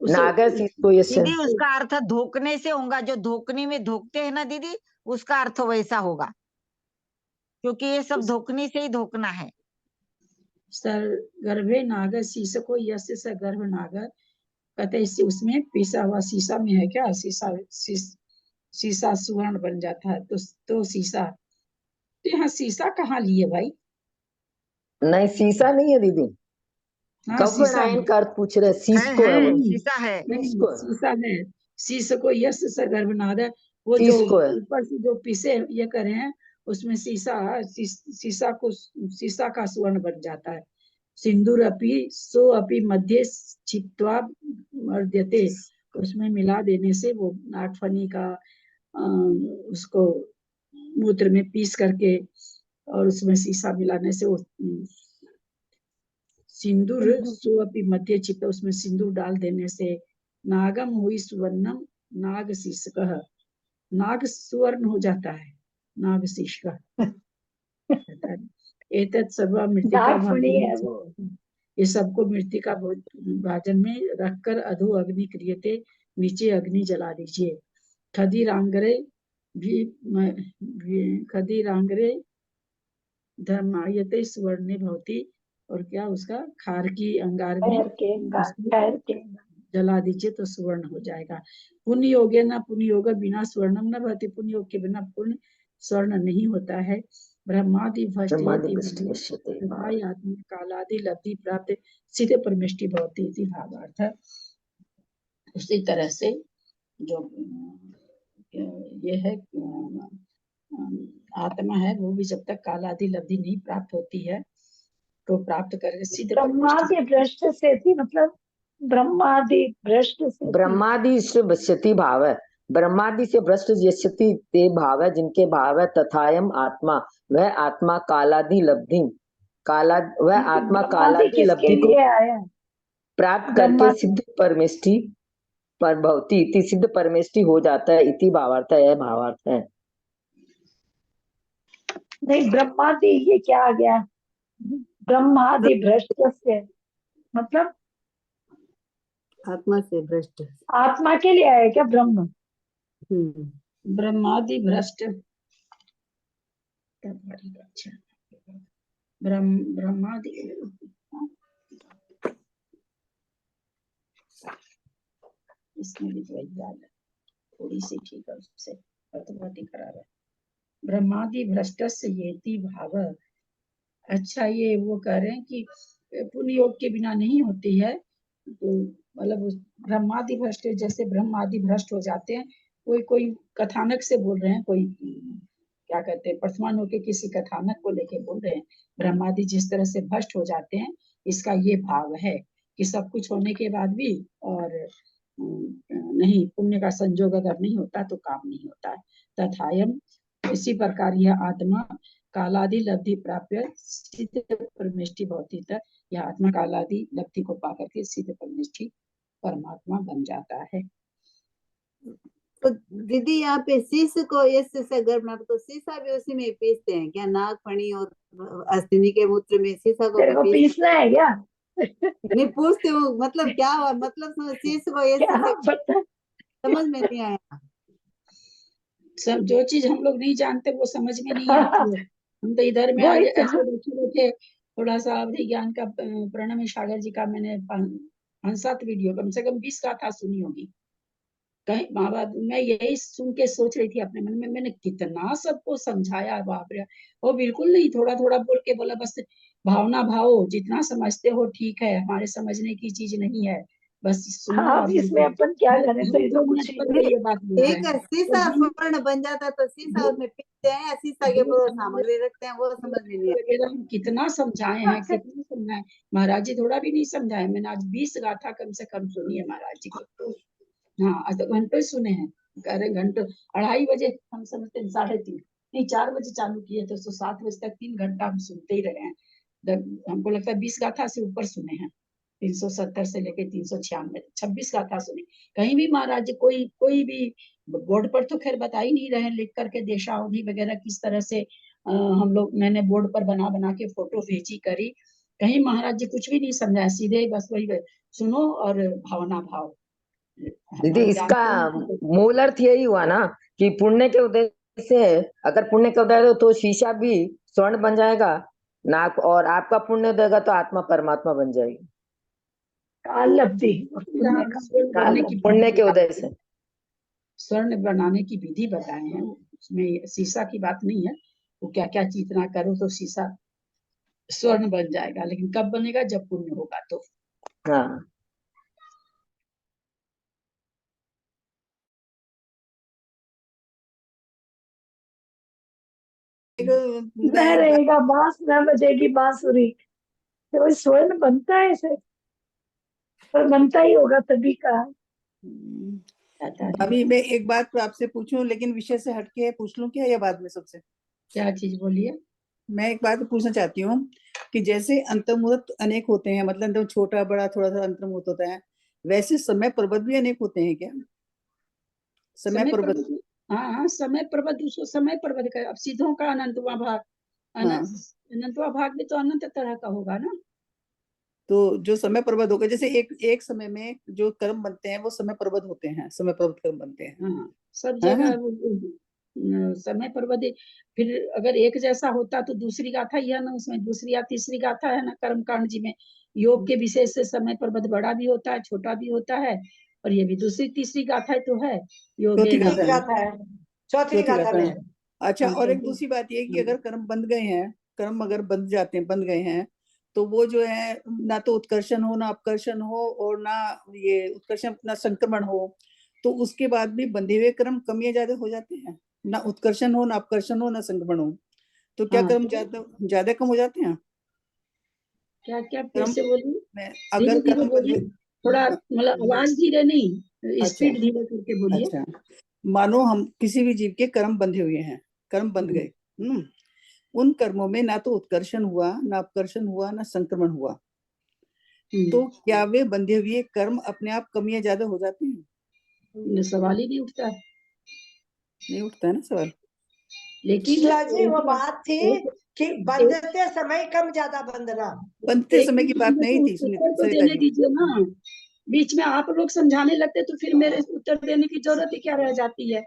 नागर सीसको दीदी उसका अर्थ धोकने से होगा, जो धोकने में धोकते हैं ना दीदी, उसका अर्थ वैसा होगा, क्योंकि ये सब धोकने से ही धोकना है। सर गर्भे नागर शीशको यस्य स गर्भ नागर कहते हैं, उसमें पिसा हुआ शीशा में है क्या? शीशा सुवर्ण बन जाता है, तो शीशा, तो यहाँ शीशा कहाँ लिए भाई? नहीं शीशा नहीं है दीदी, गव्वणायन का अर्थ पूछ रहे, शीशको है, शीशा है, शीशा है, शीशको यस्य स गर्भ नागर, वो जो ऊपर से जो पीसे ये करे हैं उसमें शीशा का सुवर्ण बन जाता है। सिंदूर अपि सो अपि मध्य छित्वा मर्द्यते, उसमें मिला देने से वो नागफनी का उसको मूत्र में पीस करके और उसमें शीशा मिलाने से वो सिंदूर सो अपि मध्य छित्वा, उसमें सिंदूर डाल देने से नागम हुई सुवर्णम नाग शीर्षक, नाग सुवर्ण हो जाता है, नाग शीर्षक। एतत् सर्व मृत्तिका, ये सबको मृत्तिका भाजन में रखकर अधो अग्नि क्रियते, नीचे अग्नि जला दीजिए। खदीरांगरे धर्मायते सुवर्णे भवती, और क्या उसका खार की अंगार में जला दीजिए तो सुवर्ण हो जाएगा। पुण्य योगे न पुण्य योग बिना स्वर्णम न भवति, पुण्य योग के बिना पुण्य स्वर्ण नहीं होता है। ब्रह्मादि आत्मा कालादि लब्धि प्राप्त सीधे परमेष्टि भवती इति भावार्थ। उसी तरह से जो ये है आत्मा है, वो भी जब तक कालादि लब्धि नहीं प्राप्त होती है तो प्राप्त करके सिद्ध ब्रह्मादि भ्रष्ट से थी, मतलब ब्रह्मादि भ्रष्ट से, ब्रह्मादि से बश्यति भाव है, ब्रह्मादि से भ्रष्ट यश्यति ते भाव है, जिनके भाव है तथायम आत्मा, वह आत्मा कालादि लब्धि वह आत्मा कालादि लब्धि को प्राप्त करके सिद्ध परमेष्टि पर भवती इति, सिद्ध परमेष्टि हो जाता है इति भावार्थ है, भावार्थ है। नहीं ब्रह्मादि ये क्या आ गया? ब्रह्मादि भ्रष्ट से मतलब आत्मा से भ्रष्ट, आत्मा के लिए आया क्या ब्रह्म? ब्रह्मादि भ्रष्ट, ब्रह्मादि इसमें भी थोड़ी सी ठीक है, उससे बहुत ही खराब है। ब्रह्मादि भ्रष्टस्य येति भाव, अच्छा ये वो कह रहे हैं कि पुण्य योग के बिना नहीं होती है, तो मतलब ब्रह्मादि भ्रष्ट, जैसे ब्रह्मादि भ्रष्ट हो जाते हैं, कोई कथानक से बोल रहे हैं, कोई क्या कहते हैं, परसमान होके किसी कथानक को लेके बोल रहे हैं, ब्रह्मादि जिस तरह से भ्रष्ट हो जाते हैं, इसका ये भाव है कि सब कुछ होने के बाद भी और नहीं, पुण्य का संजोग अगर नहीं होता तो काम नहीं होता है। तथायम, इसी प्रकार यह आत्मा कालादि लब्धि प्राप्य सिद्ध परमेष्टि भवति तक, यह आत्मा कालादि लब्धि को पाकर के सिद्ध परमेष्टि परमात्मा बन जाता है। तो दीदी यहाँ पे शीश को से गर्भ नाप, तो शीशा भी उसी में पीसते हैं क्या? नाग फणी और हस्तिनी के मूत्र में शीशा को तेरे को पीसना है क्या? नहीं पूछती हूँ, मतलब क्या हुआ, मतलब शीश को क्या से पता? समझ में नहीं आया। सब जो चीज हम लोग नहीं जानते वो समझ में नहीं आती है। हम तो इधर में आज वही तो। ऐसे बैठे थोड़ा सा अवधि ज्ञान का प्रणम सागर जी का मैंने 5-7 वीडियो कम से कम 20 गाथा सुनी होगी। कहीं माँ बाप, मैं यही सुन के सोच रही थी अपने मन में, मैंने कितना सबको समझाया, बाप रे। वो बिल्कुल नहीं, थोड़ा थोड़ा बोल के बोला, बस भावना भाव, जितना समझते हो ठीक है, हमारे समझने की चीज नहीं है, बस सुनो। हाँ, और इसमें अपन क्या करें, तो ये तो हम कुछ ही पर ये बात बोल रहे एक हैं। शीशा तो हम स्वर्ण बन जाता तो शीशा उसमें पीसते हैं, शीशा के ऊपर वो सामग्री रखते हैं, वो समझ में नहीं वगैरह हम कितना समझाए हैं, कितना समझाए। महाराज जी थोड़ा भी नहीं समझाए, मैंने आज 20 गाथा कम से कम सुनी है महाराज जी को। हाँ, आज तो घंटों सुने हैं, कह रहे घंटों। 2:30 बजे हम समझते हैं, 3:30 नहीं 4 बजे चालू किए थे, तो 7 बजे तक 3 घंटा हम सुनते ही रहे हैं। हमको लगता है 20 गाथा से ऊपर सुने हैं, 370 से लेके 396, 26 गाथा सुने। कहीं भी महाराज जी कोई भी बोर्ड पर तो खैर बता ही नहीं रहे, लिख करके देशावधि वगैरह किस तरह से हम लोग, मैंने बोर्ड पर बना बना के फोटो भेजी करी, कहीं महाराज जी कुछ भी नहीं समझाया, सीधे बस वही सुनो और भावना भाव। दीदी इसका मूल अर्थ यही हुआ ना कि पुण्य के उद्देश्य से, अगर पुण्य के उदय तो शीशा भी स्वर्ण बन जाएगा नाक, और आपका पुण्य देगा तो आत्मा परमात्मा बन जाएगी। काल लब्धि पुण्य का। पुण्य के उदय से स्वर्ण बनाने की विधि बताए हैं, उसमें शीशा की बात नहीं है। वो क्या क्या चितना करो तो शीशा स्वर्ण बन जाएगा, लेकिन कब बनेगा? जब पुण्य होगा तो। हाँ। न रहेगा बांस, न बजेगी बांसुरी, तो वो स्वर्ण बनता है ऐसे, पर बनता ही होगा तभी का। अभी मैं एक बात आपसे पूछूं, लेकिन विषय से हटके पूछ लूं क्या, या बाद में? सबसे क्या चीज बोलिए? मैं एक बात पूछना चाहती हूँ कि जैसे अंतर्मुहूर्त अनेक होते हैं, मतलब छोटा बड़ा थोड़ा सा अंतर्मुहूर्त होता है, वैसे समय पर्वत भी अनेक होते हैं क्या? समय पर्वत। हाँ हाँ, समय पर्वत, उसको समय पर्वत का, अब सिद्धों का अनंतवा भाग, अनंतवा भाग भी तो अनंत तरह का होगा ना। तो जो समय पर्वत होगा, जैसे एक समय में जो कर्म बनते हैं वो समय पर्वत होते हैं, समय पर्वत कर्म बनते हैं। हाँ, सब है ना? जगह समय पर्वत। फिर अगर एक जैसा होता तो दूसरी गाथा ही है ना, उसमें दूसरी या तीसरी गाथा है ना कर्म कांड जी में। योग के विशेष से समय पर्वत बड़ा भी होता है, छोटा भी होता है, और ये भी दूसरी तीसरी गाथा तो है। योग चौथी गाथा है। चौथी गाथा में। अच्छा, और एक दूसरी बात ये कि अगर कर्म बंध गए हैं, कर्म अगर बंध जाते हैं, बंध गए हैं, तो वो जो है ना तो उत्कर्षण हो, ना अपकर्षण हो, और ना ये उत्कर्षण ना संक्रमण हो, तो उसके बाद भी बंधे हुए कर्म कम या ज्यादा हो जाते हैं। ना उत्कर्षण हो, ना अपकर्षण हो, ना संक्रमण हो, तो क्या कर्म ज्यादा कम हो जाते हैं? क्या क्या फिर से बोलिए, अगर धीरे कर्म बोलिए, थोड़ा मतलब आवाज धीरे नहीं, स्पीड धीरे करके बोलिए। अच्छा, मानो हम किसी भी जीव के कर्म बंधे हुए हैं, कर्म बंध गए, उन कर्मों में ना तो उत्कर्षण हुआ, ना अपकर्षण हुआ, ना संक्रमण हुआ, तो क्या वे बंधे हुए कर्म अपने आप कम या ज्यादा हो जाते हैं? सवाल ही नहीं उठता। नहीं उठता है ना सवाल। लेकिन जी वो बात थी कि बंधते समय कम ज्यादा बंधना, बंधते समय की बात नहीं थी। उत्तर देने दीजिए ना, बीच में आप लोग समझाने लगते तो फिर मेरे उत्तर देने की जरूरत ही क्या रह जाती है?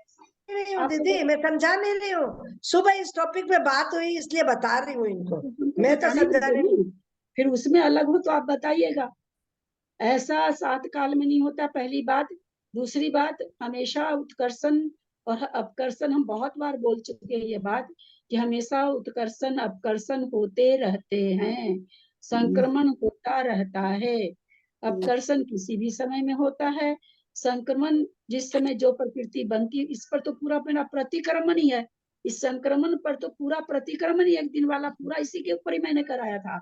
नहीं हूँ दीदी, मैं समझा नहीं रही हूँ, सुबह इस टॉपिक पे बात हुई इसलिए बता रही हूँ इनको, मैं तो समझा रही हूँ। फिर उसमें अलग हो तो आप बताइएगा। ऐसा 7 काल में नहीं होता, पहली बात। दूसरी बात, हमेशा उत्कर्षण और अपकर्षण, हम बहुत बार बोल चुके हैं ये बात कि हमेशा उत्कर्षण अपकर्षण होते रहते हैं, संक्रमण होता रहता है। अपकर्षण किसी भी समय में होता है, संक्रमण जिस समय जो प्रकृति बनती है, इस पर तो पूरा मेरा प्रतिक्रमण ही है। इस संक्रमण पर तो पूरा प्रतिक्रमण 1 दिन वाला पूरा इसी के ऊपर ही मैंने कराया था।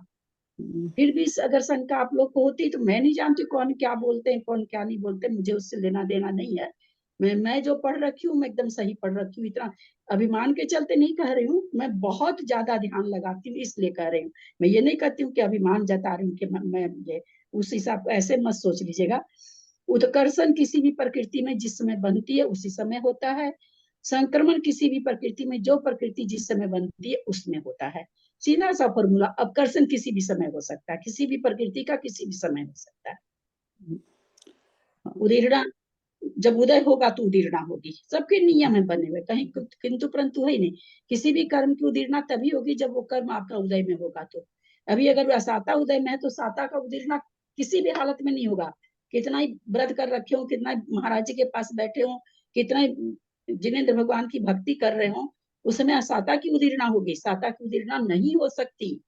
फिर भी अगर शंका आप लोग को होती तो मैं नहीं जानती कौन क्या बोलते हैं कौन क्या नहीं बोलते, मुझे उससे लेना देना नहीं है। मैं जो पढ़ रखी हूँ मैं एकदम सही पढ़ रखी हूँ, इतना अभिमान के चलते नहीं कह रही हूँ, मैं बहुत ज्यादा ध्यान लगाती हूँ इसलिए कह रही हूँ। मैं ये नहीं कहती हूँ कि अभिमान जता रही हूँ कि मैं ये उस हिसाब ऐसे मत सोच लीजिएगा। उत्कर्षण किसी भी प्रकृति में जिस समय बनती है उसी समय होता है, संक्रमण किसी भी प्रकृति में जो प्रकृति जिस समय बनती है उसमें होता है। सीधा सा फॉर्मूला। अपकर्षण किसी भी समय हो सकता है, किसी भी प्रकृति का किसी भी समय हो सकता है। उदीर्णा जब उदय होगा तो उदीर्णा होगी, सबके नियम है बने हुए, कहीं किंतु परंतु है ही नहीं। किसी भी कर्म की उदीर्णा तभी होगी जब वो कर्म आपका उदय में होगा। तो अभी अगर वह साता उदय में है तो साता का उदीर्णा किसी भी हालत में नहीं होगा। कितना ही व्रत कर रखे हो, कितना महाराज जी के पास बैठे हो, कितना जिनेंद्र भगवान की भक्ति कर रहे हो, उसमें साता की उदीर्णा होगी, साता की उदीर्णा नहीं हो सकती।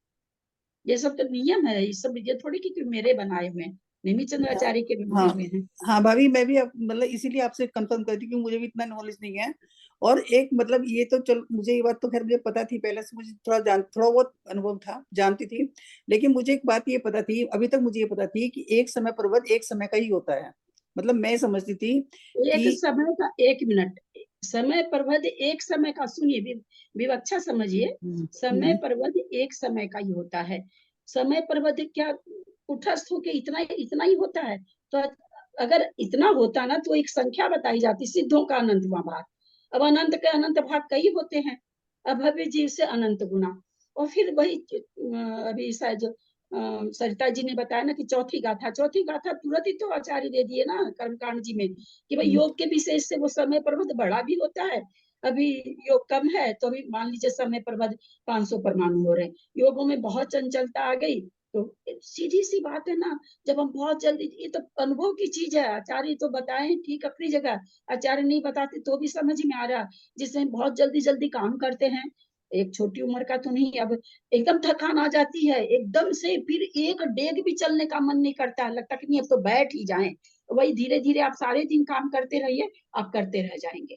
ये सब तो नियम है, ये सब ये थोड़ी कि मेरे बनाए हुए हैं, नेमिचंद्राचार्य के बनाए हुए हैं। हाँ भाभी, मैं भी मतलब इसीलिए आपसे कंफर्म करती हूँ, मुझे भी इतना नॉलेज नहीं है। और एक मतलब ये तो चल, मुझे ये बात तो खैर मुझे पता थी पहले से, मुझे थोड़ा बहुत अनुभव था, जानती थी। लेकिन मुझे एक बात ये पता थी, अभी तक मुझे ये पता थी कि एक समय पर्वत एक समय का ही होता है। मतलब मैं समझती थी एक कि समय का 1 मिनट, समय पर्वत एक समय का, सुनिए विवक्षा समझिए, समय पर्वत एक समय का ही होता है। समय पर्वत क्या कुटस्थ होके इतना ही होता है? तो अगर इतना होता ना तो एक संख्या बताई जाती, सिद्धों का अनंतवां भाग। अब अनंत के अनंत भाग कई होते हैं, अभव्य जीव से अनंत गुना। और फिर वही अभी शायद सरिता जी ने बताया ना कि चौथी गाथा तुरंत ही तो आचार्य दे दिए ना कर्मकांड जी में कि भाई योग के विशेष से वो समय पर्वत बड़ा भी होता है। अभी योग कम है तो अभी मान लीजिए समय पर्वत 500 परमाणु हो रहे हैं, योगों में बहुत चंचलता आ गई तो सीधी सी बात है ना, जब हम बहुत जल्दी, ये तो अनुभव की चीज है, आचार्य तो बताए ठीक अपनी जगह, आचार्य नहीं बताते तो भी समझ में आ रहा, जिसमें बहुत जल्दी जल्दी काम करते हैं। एक छोटी उम्र का तो नहीं, अब एकदम थकान आ जाती है एकदम से, फिर एक डेग भी चलने का मन नहीं करता, लगता कि नहीं अब तो बैठ ही जाएं। वही धीरे धीरे आप सारे दिन काम करते रहिए, आप करते रह जाएंगे।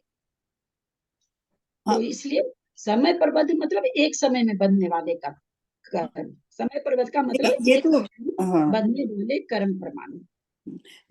तो इसलिए समय पर्वत मतलब एक समय में बनने वाले कर्म, समय पर्वत का मतलब ये एक तो बनने वाले कर्म परमाणु।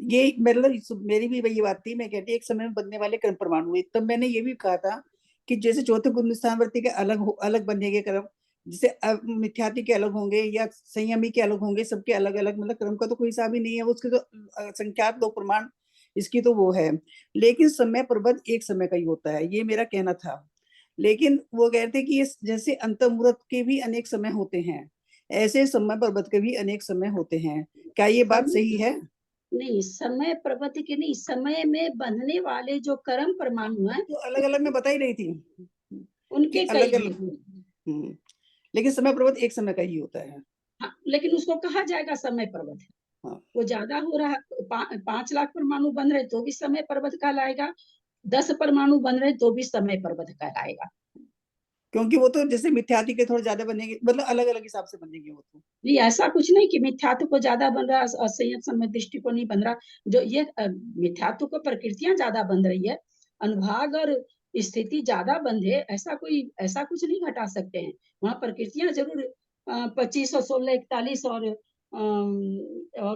ये मतलब मेरी भी वही बात थी, मैं कहती एक समय में बनने वाले कर्म परमाणु हुए। तब मैंने ये भी कहा था कि जैसे चौथे गुणस्थानवर्ती के अलग बनेंगे कर्म, जैसे मिथ्याति के अलग होंगे या संयमी के अलग होंगे, सबके अलग अलग, मतलब कर्म का तो कोई हिसाब ही नहीं है, उसके तो संख्यात लोक प्रमाण इसकी तो वो है। लेकिन समय पर्वत एक समय का ही होता है, ये मेरा कहना था। लेकिन वो कहते कि ये जैसे अंतर्मुहूर्त के भी अनेक समय होते हैं, ऐसे समय पर्वत के भी अनेक समय होते हैं। क्या ये बात सही है? नहीं, समय पर्वत के नहीं, समय में बंधने वाले जो कर्म परमाणु हैं तो अलग अलग मैं बता ही रही थी उनके कई अलग अलग, लेकिन समय पर्वत एक समय का ही होता है। हाँ, लेकिन उसको कहा जाएगा समय पर्वत है। हाँ। वो ज्यादा हो रहा, 5 लाख परमाणु बन रहे तो भी समय पर्वत कहलाएगा, 10 परमाणु बन रहे तो भी समय पर्वत कहलाएगा। क्योंकि वो तो जैसे मिथ्याति के थोड़े ज्यादा बनेंगे, मतलब अलग अलग हिसाब से बनेंगे वो तो। नहीं, ऐसा कुछ नहीं कि मिथ्यात्व को ज्यादा बन रहा, असंयत समय दृष्टि को नहीं बन रहा। जो ये मिथ्यात्व को प्रकृतियां ज्यादा बन रही है, अनुभाग और स्थिति ज्यादा बंध है, ऐसा कुछ नहीं घटा सकते हैं। वहाँ प्रकृतियां जरूर 25 और 16 41 और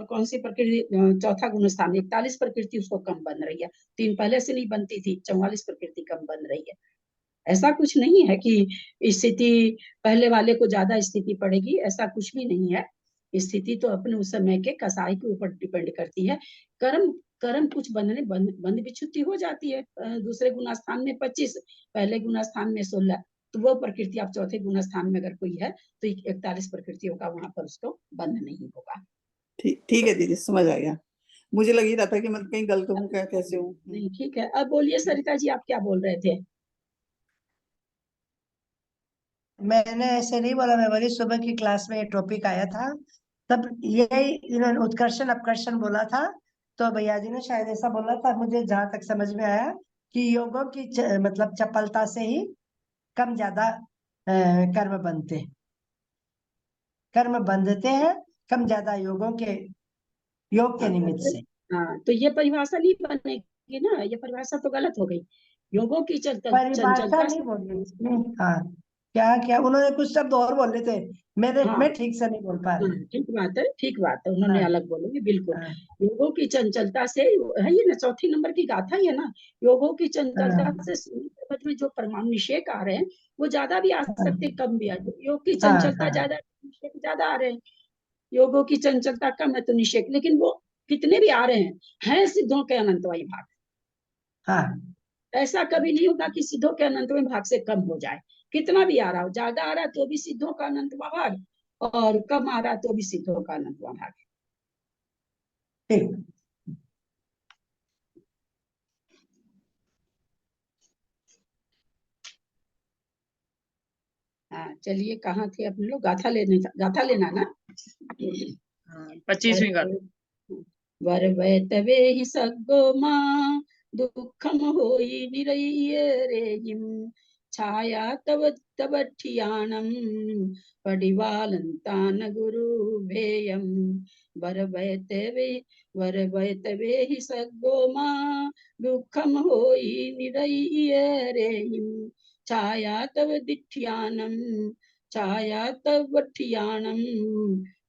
कौन सी प्रकृति, चौथा गुणस्थान 41 प्रकृति उसको कम बन रही है, 3 पहले से नहीं बनती थी, 44 प्रकृति कम बन रही है। ऐसा कुछ नहीं है कि स्थिति पहले वाले को ज्यादा स्थिति पड़ेगी, ऐसा कुछ भी नहीं है। स्थिति तो अपने उस समय के कसाई के ऊपर डिपेंड करती है। कर्म कर्म कुछ बंद विच्छुति हो जाती है, दूसरे गुणास्थान में 25, पहले गुणास्थान में 16, तो वो प्रकृति आप चौथे गुणास्थान में अगर कोई है तो 41 प्रकृतियों का वहां पर उसको बंध नहीं होगा। ठीक है दीदी, समझ आ गया। मुझे लग ही रहा था कि मतलब कहीं गलत हूँ क्या, कैसे हूँ। नहीं ठीक है, अब बोलिए सरिता जी, आप क्या बोल रहे थे? मैंने ऐसे नहीं बोला, मैं बोली सुबह की क्लास में ये टॉपिक आया था, तब यही इन्होंने उत्कर्षण अपकर्षण बोला था, तो भैया जी ने शायद ऐसा बोला था। मुझे जहां तक समझ में आया कि योगों की मतलब चपलता से ही कम ज्यादा कर्म बनते, कर्म बंधते हैं कम ज्यादा योग के निमित्त से। हाँ, तो ये परिभाषा नहीं बनेगी ना, ये परिभाषा तो गलत हो गई। योगों की परिभाषा चंचलता नहीं से बोली इसमें। हाँ, क्या क्या उन्होंने कुछ शब्द और बोले थे, मेरे हाँ मैं ठीक से नहीं बोल पा रही। ठीक बात है, उन्होंने हाँ, अलग बोलेंगे बिल्कुल। हाँ, योगों की चंचलता से है ये ना, चौथी नंबर की गाथा ही है ना, योगों की चंचलता हाँ, से सूर्य में जो परमाणु निषेक आ रहे हैं वो ज्यादा भी आ सकते, कम भी आ सकते। योग की हाँ, चंचलता हाँ, ज्यादा, निषेक ज्यादा आ रहे हैं। योगों की चंचलता कम है तो निषेक, लेकिन वो कितने भी आ रहे हैं सिद्धों के अनंतमय भाग। हाँ, ऐसा कभी नहीं होगा कि सिद्धों के अनंतमय भाग से कम हो जाए। कितना भी आ रहा हो, ज्यादा आ रहा है तो भी सिद्धों का अनंतमय भाग, और कम आ रहा तो भी सिद्धों का अनंतमय भाग। ठीक। हाँ चलिए, कहाँ थे अपने लोग? गाथा लेना ना। 25वीं गाथा। वर वै तवे ही सग्गो माँ दुखम होई निरैये रेजिम छाया तव तवठियाणम पडिवालंतान गुरु भेयम वर वै तवे ही सग्गो माँ दुखम होई निरैये रेजिम छाया तव दिठ्यानम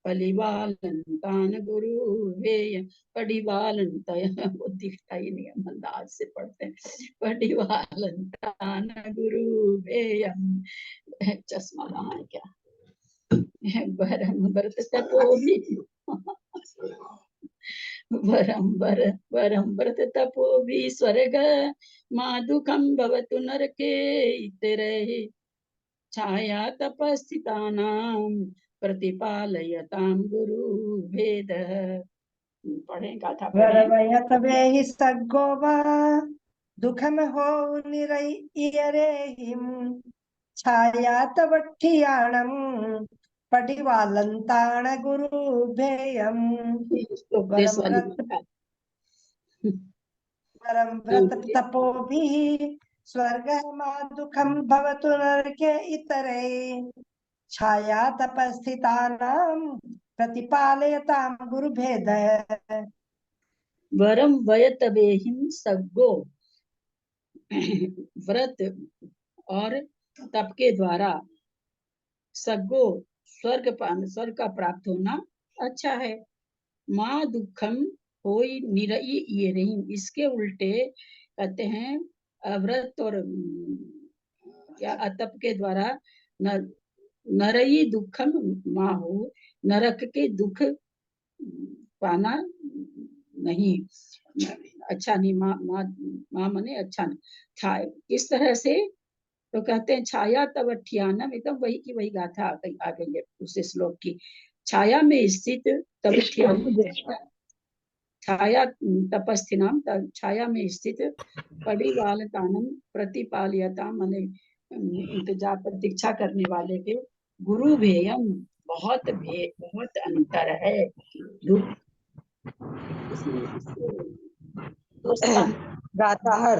पलिवालंतान गुरु वेय पडिवालंताय वो दिखता ही नहीं है, अंदाज से पढ़ते हैं। पडिवालंतान गुरु वेयम, चश्मा कहाँ है क्या? भरत तपोभी वरम भरत तपोभी स्वर्ग मादुकम भवतु नरके इतरे छाया तपस्थितानां प्रतिपालयतां गुरु भेद। पढ़ें, गाथा पढ़ें। वरवयत वेहि सग्गो वा दुखम हो निरैयरेहिम छाया तवठियाणम पटिवालंताण गुरु भेयम उपदेश वरम वाली व्रत गाथा। परम व्रत तपोभिः स्वर्गः मा दुःखं भवतु नरके इतरे छाया तपस्थितानां प्रतिपालयतां गुरुभेदः। वरम वयत बेहिम सग्गो, व्रत और तप के द्वारा सग्गो स्वर्ग का प्राप्त होना अच्छा है। माँ दुखम होई निरई ये रही, इसके उल्टे कहते हैं व्रत और या अतप के द्वारा नरई दुखम माँ हो, नरक के दुख पाना नहीं, अच्छा नहीं। माँ माँ माँ मने अच्छा नहीं था। इस तरह से तो कहते हैं छाया तवठियानम, एकदम वही की वही गाथा आ गई है उस श्लोक की। छाया में स्थित तवठियानम, छाया तपस्थिनाम, छाया में स्थित पडिवालतानम प्रतिपालयता मने इंतजार प्रतीक्षा करने वाले के गुरु भेयम, बहुत अंतर है। गाताहर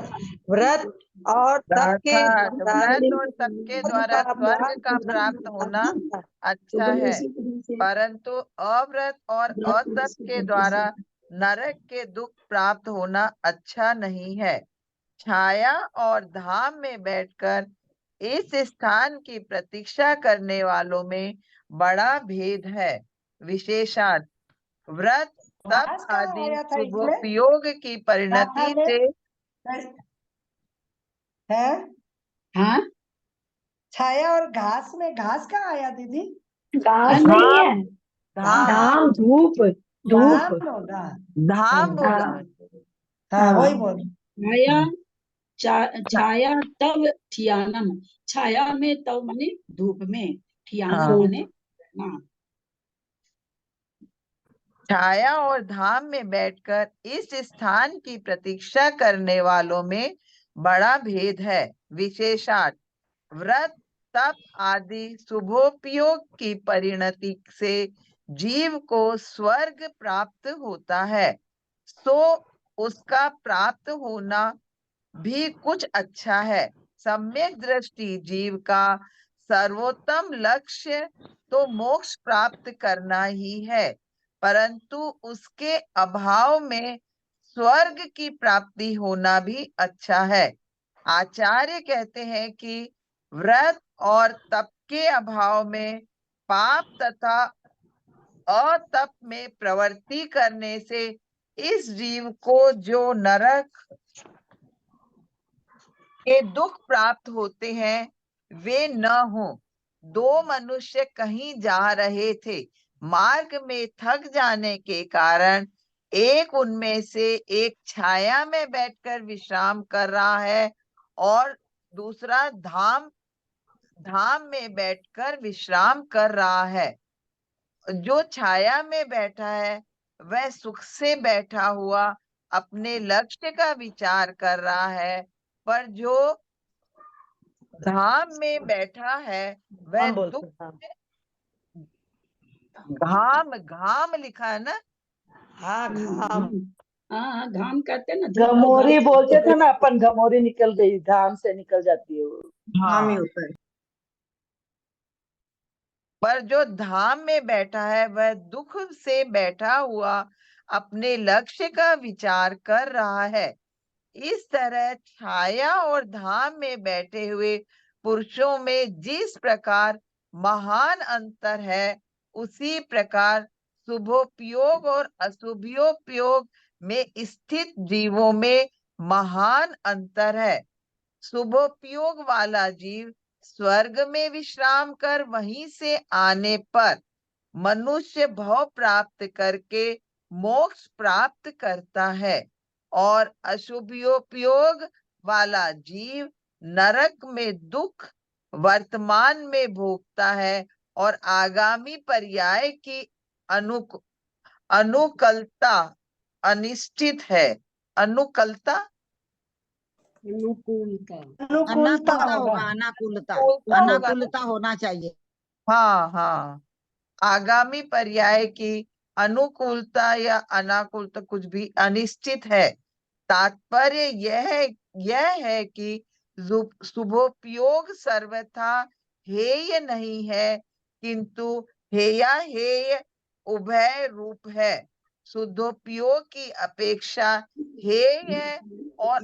व्रत और तप के व्रत और तप के द्वारा स्वर्ग का प्राप्त होना अच्छा है, परंतु अव्रत और अतप के द्वारा नरक के दुख प्राप्त होना अच्छा नहीं है। छाया और धाम में बैठकर इस स्थान की प्रतीक्षा करने वालों में बड़ा भेद है। विशेषार्थ व्रत तप घास कहाँ आदि आया था इसमें? शुभोपयोग की परिणति गाथा से है। हाँ, छाया और घास में घास कहाँ आया दीदी? घास नहीं है, धाम धूप धाम धूप। होगा। धाम बोला हाँ, है। हाँ, वही हाँ, बोल। छाया तव ठियानम, छाया में तव मने धूप में, ठियानम हाँ। मने ना। छाया और धाम में बैठकर इस स्थान की प्रतीक्षा करने वालों में बड़ा भेद है। विशेषार्थ व्रत तप आदि शुभोपयोग की परिणति से जीव को स्वर्ग प्राप्त होता है, सो उसका प्राप्त होना भी कुछ अच्छा है। सम्यक दृष्टि जीव का सर्वोत्तम लक्ष्य तो मोक्ष प्राप्त करना ही है, परंतु उसके अभाव में स्वर्ग की प्राप्ति होना भी अच्छा है। आचार्य कहते हैं कि व्रत और तप के अभाव में पाप तथा अतप में प्रवृत्ति करने से इस जीव को जो नरक के दुख प्राप्त होते हैं वे न हो। दो मनुष्य कहीं जा रहे थे, मार्ग में थक जाने के कारण एक उनमें से एक छाया में बैठकर विश्राम कर रहा है और दूसरा धाम में बैठकर विश्राम कर रहा है। जो छाया में बैठा है वह सुख से बैठा हुआ अपने लक्ष्य का विचार कर रहा है, पर जो धाम में बैठा है वह दुख घाम लिखा है ना। हाँ घाम। हाँ घाम कहते हैं ना, धूप को घमोरी घाम बोलते थे ना अपन, घमोरी निकल गई, घाम से निकल जाती है वो। धाम ही होता है। पर जो धाम में बैठा है वह दुख से बैठा हुआ अपने लक्ष्य का विचार कर रहा है। इस तरह छाया और धाम में बैठे हुए पुरुषों में जिस प्रकार महान अंतर है, उसी प्रकार शुभोपयोग और अशुभोपयोग में स्थित जीवों में महान अंतर है। शुभोपयोग वाला जीव स्वर्ग में विश्राम कर वहीं से आने पर मनुष्य भव प्राप्त करके मोक्ष प्राप्त करता है, और अशुभोपयोग वाला जीव नरक में दुख वर्तमान में भोगता है और आगामी पर्याय की अनुकूलता अनिश्चित है। अनुकूलता अनुकूलता अनुकूलता अनाकूलता होगा। होगा, अनाकूलता होगा ना। अनाकूलता होना चाहिए। हाँ हाँ, आगामी पर्याय की अनुकूलता या अनाकूलता कुछ भी अनिश्चित है। तात्पर्य यह है कि शुभोपयोग सर्वथा हेय नहीं है, किंतु हेया हेय उभय रूप है। शुद्धोपयोग की अपेक्षा हेय है और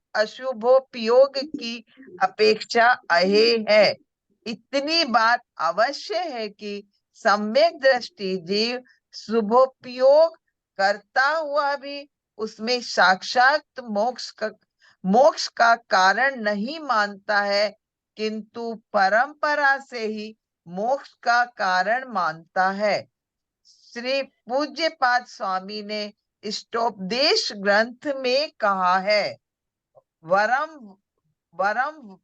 अशुभोपयोग की अपेक्षा अहेय है। इतनी बात अवश्य है कि सम्यक दृष्टि जीव शुभोपयोग करता हुआ भी उसमें साक्षात मोक्ष का कारण नहीं मानता है, किंतु परंपरा से ही मोक्ष का कारण मानता है। श्री पूज्यपाद स्वामी ने इष्टोपदेश ग्रंथ में कहा है, वरम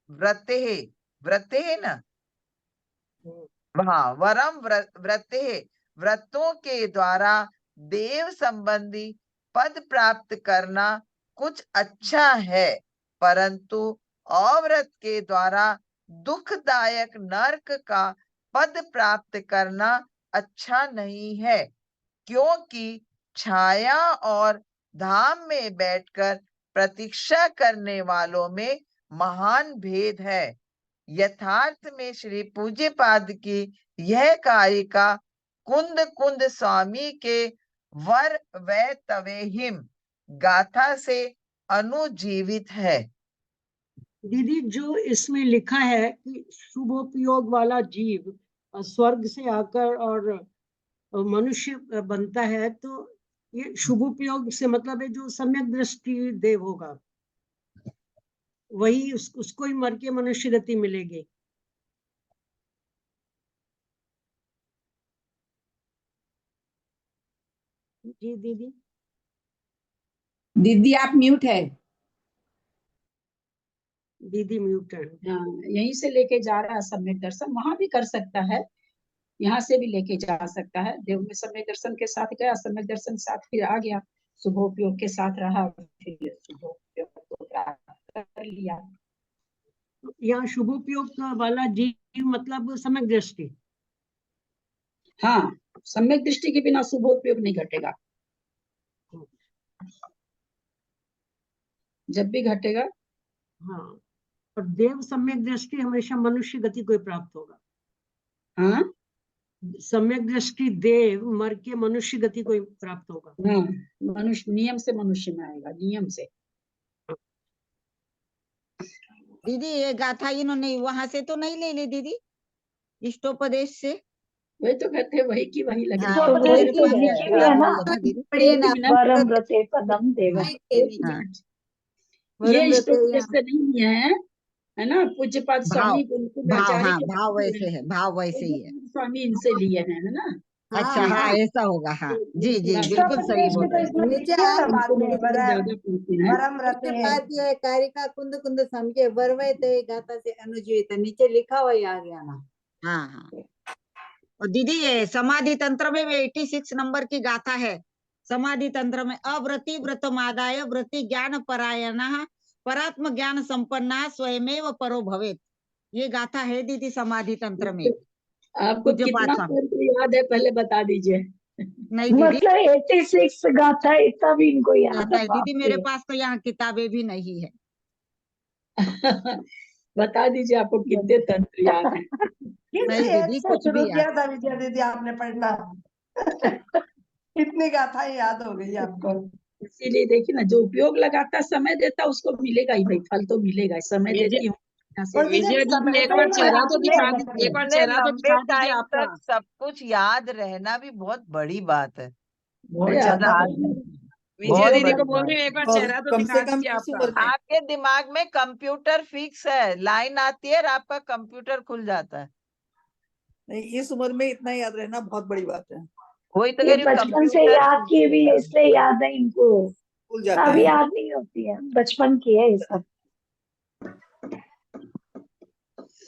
व्रते ना, हाँ, वरम व्रते, व्रतों के द्वारा देव संबंधी पद प्राप्त करना कुछ अच्छा है, परंतु अव्रत के द्वारा दुखदायक नरक का पद प्राप्त करना अच्छा नहीं है, क्योंकि छाया और धाम में बैठकर प्रतीक्षा करने वालों में महान भेद है। यथार्थ में श्री पूज्यपाद की यह कारिका कुंद कुंद स्वामी के वर वै तवे हिम गाथा से अनुजीवित है। दीदी, जो इसमें लिखा है कि शुभोपयोग वाला जीव स्वर्ग से आकर और मनुष्य बनता है, तो ये शुभोपयोग से मतलब है जो सम्यक दृष्टि देव होगा, वही उसको ही मर के मनुष्य गति मिलेगी। जी दीदी। दीदी आप म्यूट है। दीदी म्यूट है। हाँ, यहीं से लेके जा रहा है सम्यक दर्शन, वहां भी कर सकता है, यहाँ से भी लेके जा सकता है। देव में सम्यक दर्शन के साथ गया, सम्यक दर्शन साथ फिर आ गया, शुभोपयोग के साथ रहा, फिर शुभोपयोग को प्राप्त कर लिया। यहाँ शुभोपयोग वाला जीव मतलब सम्यक दृष्टि। हाँ, सम्यक दृष्टि के बिना शुभोपयोग नहीं घटेगा, जब भी घटेगा। हाँ, और देव सम्यक दृष्टि हमेशा मनुष्य गति को प्राप्त होगा। हाँ, सम्यक दृष्टि देव मर के मनुष्य गति को प्राप्त होगा। हाँ, मनुष्य नियम से मनुष्य में आएगा, नियम से। दीदी ये गाथा इन्होंने वहां से तो नहीं ले ली दीदी, इष्टोपदेश से? वही तो कहते हैं, वही की वही लग रही हाँ, है। तो उपदेश मेरे तो पास नीचे भी याद है ना, नहीं है ना दीदी। पढ़िए ना, एक मिनट, वरम रते पदम देव। वही के एक नीचे। हाँ, मिनट। ये वरम रते इष्टोपदेश यहाँ से नहीं लिए हैं, है ना। पूज्यपाद भाव स्वामी गुरुकुल भाव, आचार्य हाँ के भाव पास वैसे है, भाव वैसे ही है। पूज्यपाद स्वामी इनसे लिए हैं, है ना। अच्छा, हाँ हाँ हाँ ऐसा होगा, हाँ जी जी पूरा बिल्कुल सही इष्टोपदेश बोल में तो रहे हैं। इसमें नीचे लिखा आ है बाद में इनको वरम ज्यादा पढ़ते हैं। वरम रहते उसके हैं। बाद ये कारिका कुंद कुंद समझे वर्वयते गाथा से अनुजीवित, नीचे लिखा हुआ ही आ गया ना। हाँ हाँ। और दीदी ये समाधि तंत्र में 86 नंबर की गाथा है। समाधि तंत्र में अव्रति व्रतमादाय व्रति ज्ञान परायणः परात्म ज्ञान संपन्ना स्वयमेव परो भवेत्। ये गाथा है दीदी समाधि तंत्र में। आपको पूज्यपाद कितना स्वामी, तंत्र याद है पहले बता दीजिए। नहीं दीदी मतलब 86 गाथा इतना भी इनको याद आता है, है बाप दीदी, मेरे रे। पास तो यहाँ किताबें भी नहीं है। बता दीजिए आपको कितने तंत्र याद हैं। किस नहीं एज दीदी से कुछ शुरू भी किया याद। था विजया दीदी आपने पढ़ना? इतनी गाथाएं याद हो गई आपको। इसीलिए देखिए ना, जो उपयोग लगाता समय देता उसको मिलेगा ही भाई, फल तो मिलेगा। समय विजय देती हूँ यहाँ से। और दीदी विजय दीदी समय एक पे बार ही चेहरा याद तो नहीं दिखा रहते दी, एक बार इतने चेहरा तो लंबे दिखा दीजिए टाइम आपका। तक सब कुछ याद रहना भी बहुत बड़ी बात है। बहुत बहुत ज्यादा ज्यादा विजय बहुत दीदी को बड़ी बोल बात। रही हूँ एक बार और चेहरा तो कम दिखा से कम दीजिए इस आपका। उम्र में। आपके दिमाग में कंप्यूटर फिक्स है, लाइन आती है और आपका कंप्यूटर खुल जाता है। नहीं, इस उम्र में इतना याद रहना बहुत बड़ी बात है। वही तो ये कह रही हूँ, बचपन से कंप्यूटर याद किए भी है, इसलिए याद है इनको। भूल जाते अब हैं। याद नहीं होती है, बचपन की है ये सब।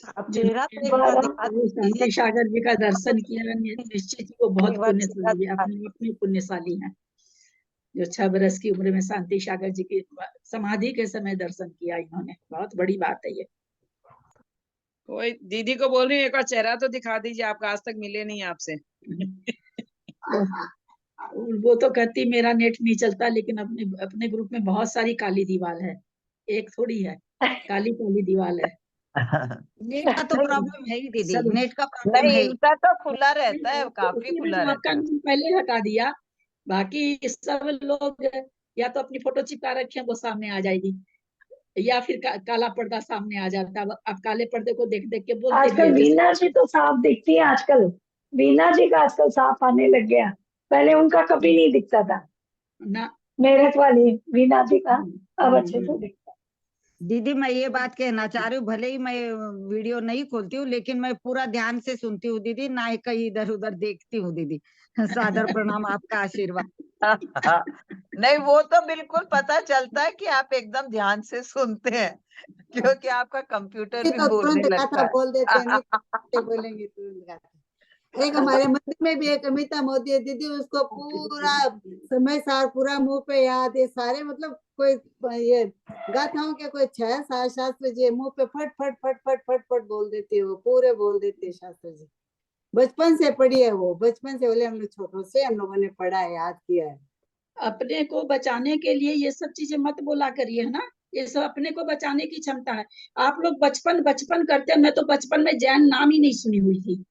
अब चेहरा तो एक बार वरम दिखा वो दीजिए। शांति सागर जी का दर्शन किया, निश्चित ही वो बहुत एक बार चेहरा पुण्यशाली है, दिखा अपने अपने पुण्यशाली है। जो 6 बरस की उम्र में शांति सागर जी की समाधि के समय दर्शन किया इन्होंने, बहुत बड़ी बात है ये। वही दीदी को बोल रही हूँ एक बार चेहरा तो दिखा दीजिए, आपका आज तक मिले नहीं आपसे। वो तो कहती मेरा नेट नहीं चलता, लेकिन अपने अपने ग्रुप में बहुत सारी काली दीवार है, एक थोड़ी है, काली काली दीवार है। नेट का तो नहीं प्रॉब्लम है ही दीदी, सब नेट का प्रॉब्लम नहीं, है ही। इनका तो खुला रहता है, काफी उसी खुला ने रहता आपका है। नाम पहले हटा दिया, बाकी सब लोग या तो अपनी फोटो चिपका रखे हैं, वो सामने आ जाएगी, या फिर काला पर्दा सामने आ जाता है। आप काले पर्दे को देख देख के बोलते भी आजकल है जैसे वीना जी तो साफ दिखती है आजकल। वीना जी का आजकल साफ आने लग गया, पहले उनका कभी नहीं दिखता था। ना। मेरठ वाली वीना जी का अब अच्छे से हम्म। दिखता दीदी मैं ये बात कहना चाह रही हूँ, भले ही मैं वीडियो नहीं खोलती हूँ लेकिन मैं पूरा ध्यान से सुनती हूँ दीदी, ना ही कहीं इधर उधर देखती हूँ दीदी। सादर प्रणाम, आपका आशीर्वाद। नहीं, वो तो बिल्कुल पता चलता है कि आप एकदम ध्यान से सुनते हैं, क्योंकि आपका कंप्यूटर ये भी तो बोलने तुरंत लगता गाथा है। बोल देते हैं, नहीं तो बोलेंगे तुरंत गाथा। एक हमारे मंदिर में भी एक अमिता मोदी है दीदी, उसको पूरा समय सार पूरा मुंह पे याद है सारे, मतलब कोई ये गाथाओं के कोई 6-7 शास्त्र जी मुंह पे फट फट फट फट फट फट बोल देती है, वो पूरे बोल देती है शास्त्र जी। बचपन से पढ़ी है वो, बचपन से बोले हम लोग छोटों से हम लोगों ने पढ़ा है, याद किया है। अपने को बचाने के लिए ये सब चीजें मत बोला करिए, है ना। ये सब अपने को बचाने की क्षमता है। आप लोग बचपन बचपन करते हैं, मैं तो बचपन में जैन नाम ही नहीं सुनी हुई थी।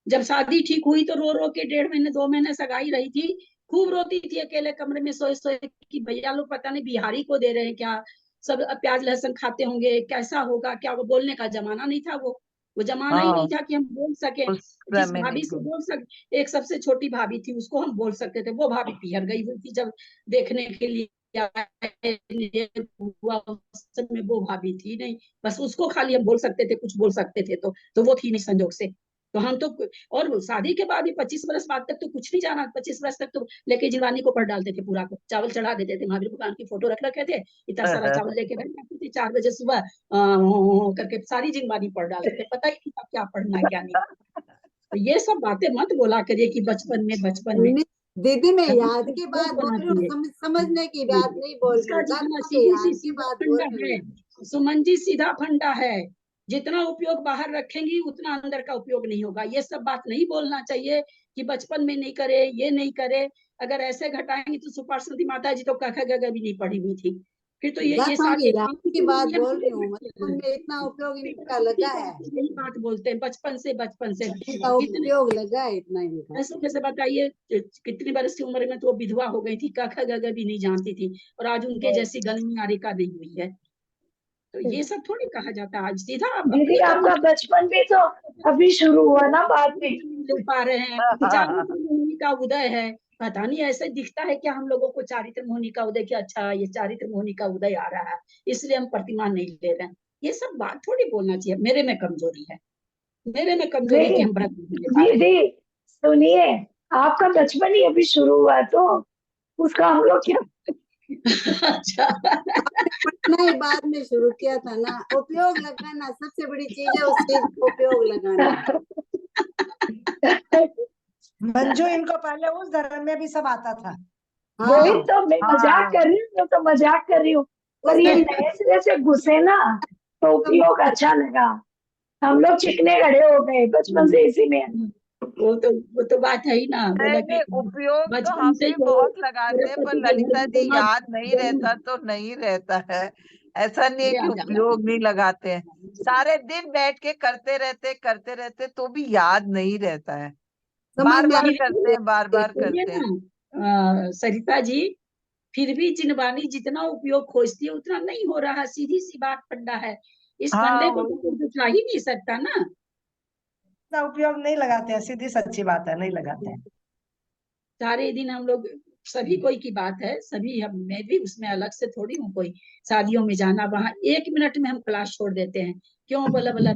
जब शादी ठीक हुई तो रो रो के 1.5 महीने 2 महीने सगाई रही थी, खूब रोती थी अकेले कमरे में सोए सोए कि भैया लोग पता नहीं बिहारी को दे रहे हैं क्या, सब प्याज लहसुन खाते होंगे, कैसा होगा क्या। वो बोलने का जमाना नहीं था, वो जमाना ही नहीं हाँ, था कि हम बोल सके। उस जिस समय भाभी नहीं से बोल। बोल सक एक सबसे छोटी भाभी थी, उसको हम बोल सकते थे। वो भाभी पियर गई हुई थी जब देखने के लिए हुआ, उस समय वो भाभी थी नहीं, बस उसको खाली हम बोल सकते थे, कुछ बोल सकते थे तो वो थी नहीं संजोग से। तो हम तो, और शादी के बाद भी 25 बरस बाद तक तो कुछ नहीं जाना, 25 बरस तक तो लेके जिनवानी को पढ़ डालते थे, पूरा को चावल चढ़ा देते थे, महावीर भगवान की फोटो रख रखे थे, इतना सारा चावल लेके बैठ जाते थे 4 बजे सुबह करके सारी जिनवानी पढ़ डालते थे, पता ही नहीं था क्या पढ़ना है क्या नहीं। तो ये सब बातें मत बोला करिए कि बचपन में दीदी मैं अभी याद की बात बोल होना रही हूँ, चाहिए। समझने की बात नहीं बोल रही इसका हूँ, जितना गाथाओं के सीधी सी याद की सीधा बात बोल फंडा रही है, हूँ। सुमन जी, सीधा फंडा है। जितना उपयोग बाहर रखेंगी उतना अंदर का उपयोग नहीं होगा। ये सब बात नहीं बोलना चाहिए कि बचपन में नहीं करे, ये नहीं करे। अगर ऐसे घटाएंगी तो सुपार्वती माता जी तो कख गग भी नहीं पढ़ी हुई थी, फिर तो ये गाथाओं सारे की याद की बात बोल रही हूँ, बचपन में इतना उपयोग इनका लगा है, यही बात बोलते हैं बचपन से इनका कितने उपयोग लगा है इतना इनका। ऐसे कैसे बताइए, कितनी बरस की उम्र में तो वो विधवा हो गई थी, कख गग भी नहीं जानती थी, और आज उनके जैसी गलनी आरिका नहीं हुई है। तो ये सब थोड़ी कहा जाता है। आज सीधा आप दीदी अपनी आपका बचपन भी तो अभी शुरू हुआ ना बाद में। ले पा रहे हैं। चारित्र मोहिनी का उदय है, पता नहीं ऐसे दिखता है क्या हम लोगों को चारित्र मोहिनी का उदय, कि अच्छा ये चारित्र मोहिनी का उदय आ रहा है इसलिए हम प्रतिमा नहीं ले रहे हैं। ये सब बात थोड़ी बोलना चाहिए। मेरे में कमजोरी है, मेरे में कमजोरी कि हम व्रत नहीं ले पा रहे हैं। दीदी सुनिए, आपका बचपन ही अभी शुरू हुआ तो उसका हम लोग क्या अच्छा पढ़ना ही बाद में शुरू किया था ना। उपयोग लगाना सबसे बड़ी चीज है, उस चीज को उपयोग लगाना। मंजू, इनको पहले उस धर्म में भी सब आता था। वही हाँ तो मैं मजाक कर रही हूँ, मैं तो मजाक कर रही हूँ, पर ये नए सिरे से घुसे ना तो उपयोग अच्छा लगा। हम लोग चिकने खड़े हो गए बचपन से इसी में। वो तो बात है ही ना। बोला कि नहीं, उपयोग तो बचपन हम से भी ही वो बहुत मेरे लगाते हैं, पर पति के घर ललिता में जी दोनों याद नहीं रहता तो नहीं रहता है। ऐसा नहीं है कि याद आ जाता उपयोग नहीं लगाते हैं, सारे दिन बैठ के करते रहते तो भी याद नहीं रहता है। समझ बार में बार आता करते हैं, बार बार सुनिए करते हैं। ना सरिता जी, फिर भी जिनवानी जितना उपयोग खोजती है उतना नहीं हो रहा। सीधी सी बात पंडा है, इस पंडे हाँ, को तो कुछ दुखला ही नहीं सकता ना। इतना उपयोग नहीं लगाते हैं, सीधी सच्ची बात है, नहीं लगाते हैं। सारे दिन हम लोग, सभी कोई की बात है, सभी हम, मैं भी उसमें अलग से थोड़ी हूँ। कोई शादियों में जाना, वहां 1 मिनट में हम क्लास छोड़ देते हैं, क्यों बोला बोला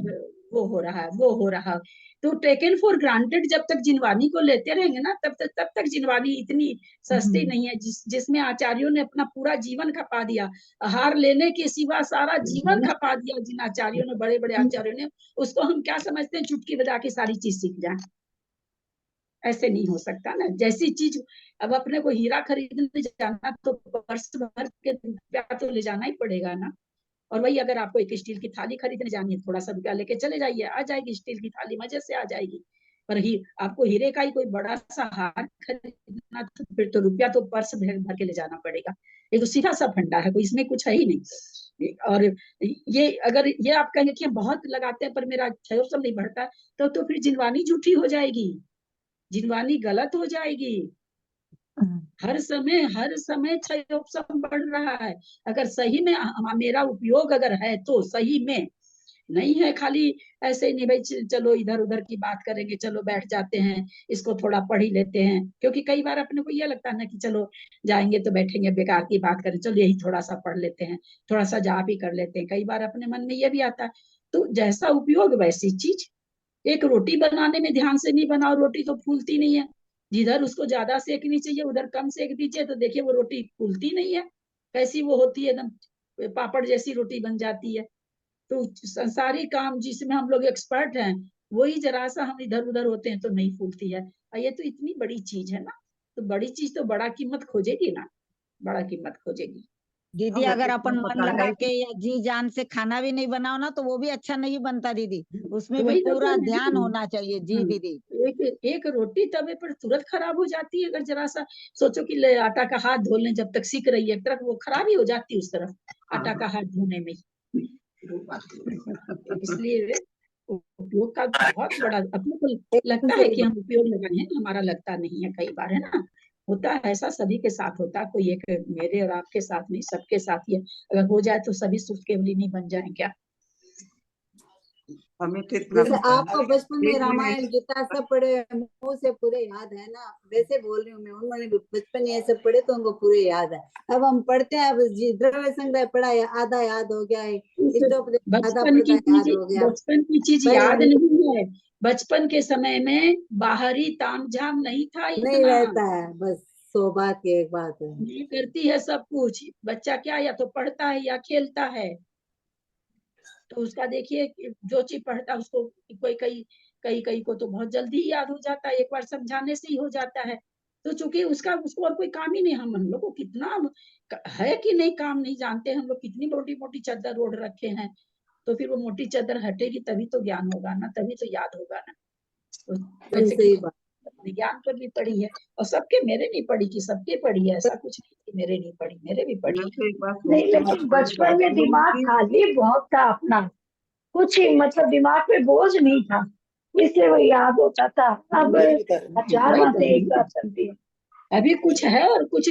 वो हो रहा है वो हो रहा है। तो टेकन फॉर ग्रांटेड जब तक जिनवानी को लेते रहेंगे ना, तब तक जिनवानी इतनी सस्ती नहीं है जिसमें आचार्यों ने अपना पूरा जीवन खपा दिया। आहार लेने के सिवा सारा जीवन खपा दिया जिन आचार्यों ने, बड़े बड़े आचार्यों ने। उसको हम क्या समझते हैं, चुटकी बजा के सारी चीज सीख जाए। ऐसे नहीं हो सकता ना। जैसी चीज, अब अपने को हीरा खरीदने जाना तो पर्स भर के रुपया तो ले जाना ही पड़ेगा ना। और वही अगर आपको एक स्टील की थाली खरीदने जानी है, थोड़ा सा रुपया लेके चले जाइए, आ जाएगी स्टील की थाली, मजे से आ जाएगी। पर आपको हीरे का ही कोई बड़ा सा हार खरीदना तो फिर तो रुपया तो पर्स भर भर के ले जाना पड़ेगा। ये तो सीधा सा फंडा है, कोई इसमें कुछ है ही नहीं। और ये अगर ये आप कहेंगे कि हम बहुत लगाते हैं पर मेरा क्षय सब नहीं बढ़ता, तो फिर जिनवानी झूठी हो जाएगी, जिनवानी गलत हो जाएगी। हर समय क्षयोपशम बढ़ रहा है। अगर सही में मेरा उपयोग अगर है तो सही में, नहीं है खाली ऐसे ही नहीं भाई चलो इधर उधर की बात करेंगे, चलो बैठ जाते हैं इसको थोड़ा पढ़ ही लेते हैं। क्योंकि कई बार अपने को ये लगता है ना कि चलो जाएंगे तो बैठेंगे बेकार की बात करें, चलो यही थोड़ा सा पढ़ लेते हैं, थोड़ा सा जाप ही कर लेते हैं। कई बार अपने मन में ये भी आता है। तो जैसा उपयोग वैसी चीज। एक रोटी बनाने में ध्यान से नहीं बनाओ, रोटी तो फूलती नहीं है। जिधर उसको ज्यादा सेकनी चाहिए उधर कम सेक दीजिए, तो देखिए वो रोटी फूलती नहीं है। कैसी वो होती है, एकदम पापड़ जैसी रोटी बन जाती है। तो संसारी काम जिसमें हम लोग एक्सपर्ट हैं, वही जरा सा हम इधर उधर होते हैं तो नहीं फूलती है। और ये तो इतनी बड़ी चीज है ना, तो बड़ी चीज तो बड़ा कीमत खोजेगी ना, बड़ा कीमत खोजेगी। दीदी अगर अपन मन लगा के या जी जान से खाना भी नहीं बनाओ ना तो वो भी अच्छा नहीं बनता दीदी, उसमें तो भी वही तो पूरा कह रहे ध्यान हैं। होना चाहिए। जी दीदी। एक रोटी तवे पर तुरंत खराब हो जाती है। अगर जरा सा सोचो कि ले आटा का हाथ धो लें, जब तक सीख रही है एक तरफ वो खराब ही हो जाती है उस तरफ, आटा का हाथ धोने में ही। इसलिए उपयोग का बहुत बड़ा, अपने को लगता है कि हम उपयोग लगाए हैं, हमारा लगता नहीं है कई बार, है ना। होता है ऐसा, सभी के साथ होता है, कोई एक मेरे और आपके साथ नहीं, सबके साथ ही है। अगर हो जाए तो सभी सुख केवली नहीं बन जाए क्या। हमें तो इतना जैसे आपको बचपन में एक रामायण मिनट। गीता सब पढ़े मुंह से पूरे याद है ना, वैसे बोल रही हूँ मैं। उन्होंने भी बचपन में ये सब पढ़े तो उनको पूरे याद है। अब हम पढ़ते हैं, अब द्रव्य संग्रह पढ़ा है, आधा याद हो गया है, इष्टोपदेश आधा पढ़ा याद हो गया। बचपन की चीज पहले याद नहीं है। बचपन के समय में बाहरी तामझाम नहीं था नहीं इतना। रहता है, बस सौ बात की एक बात है। ये करती है सब कुछ। बच्चा क्या या तो पढ़ता है या खेलता है। तो उसका देखिए जो चीज पढ़ता है उसको कोई कई कई कई को तो बहुत जल्दी याद हो जाता है, एक बार समझाने से ही हो जाता है। तो चूंकि उसको और कोई काम ही नहीं, हम लोग को कितना है कि नहीं काम नहीं जानते हम लोग, कितनी मोटी मोटी चादर ओढ़ रखे हैं। तो फिर वो मोटी चादर हटेगी तभी तो ज्ञान होगा ना, तभी तो याद होगा ना। तो वैसे सही बात। ज्ञान पर भी पढ़ी है, और सबके, मेरे नहीं पढ़ी कि सबके पढ़ी है, ऐसा कुछ नहीं कि मेरे नहीं पढ़ी, मेरे भी पढ़ी है। नहीं, लेकिन बचपन में दिमाग खाली बहुत था अपना, कुछ ही मतलब दिमाग पे बोझ नहीं था, इसलिए वो याद होता था। अब हजार वही बातें एक तो, साथ चलती है। अभी कुछ है और कुछ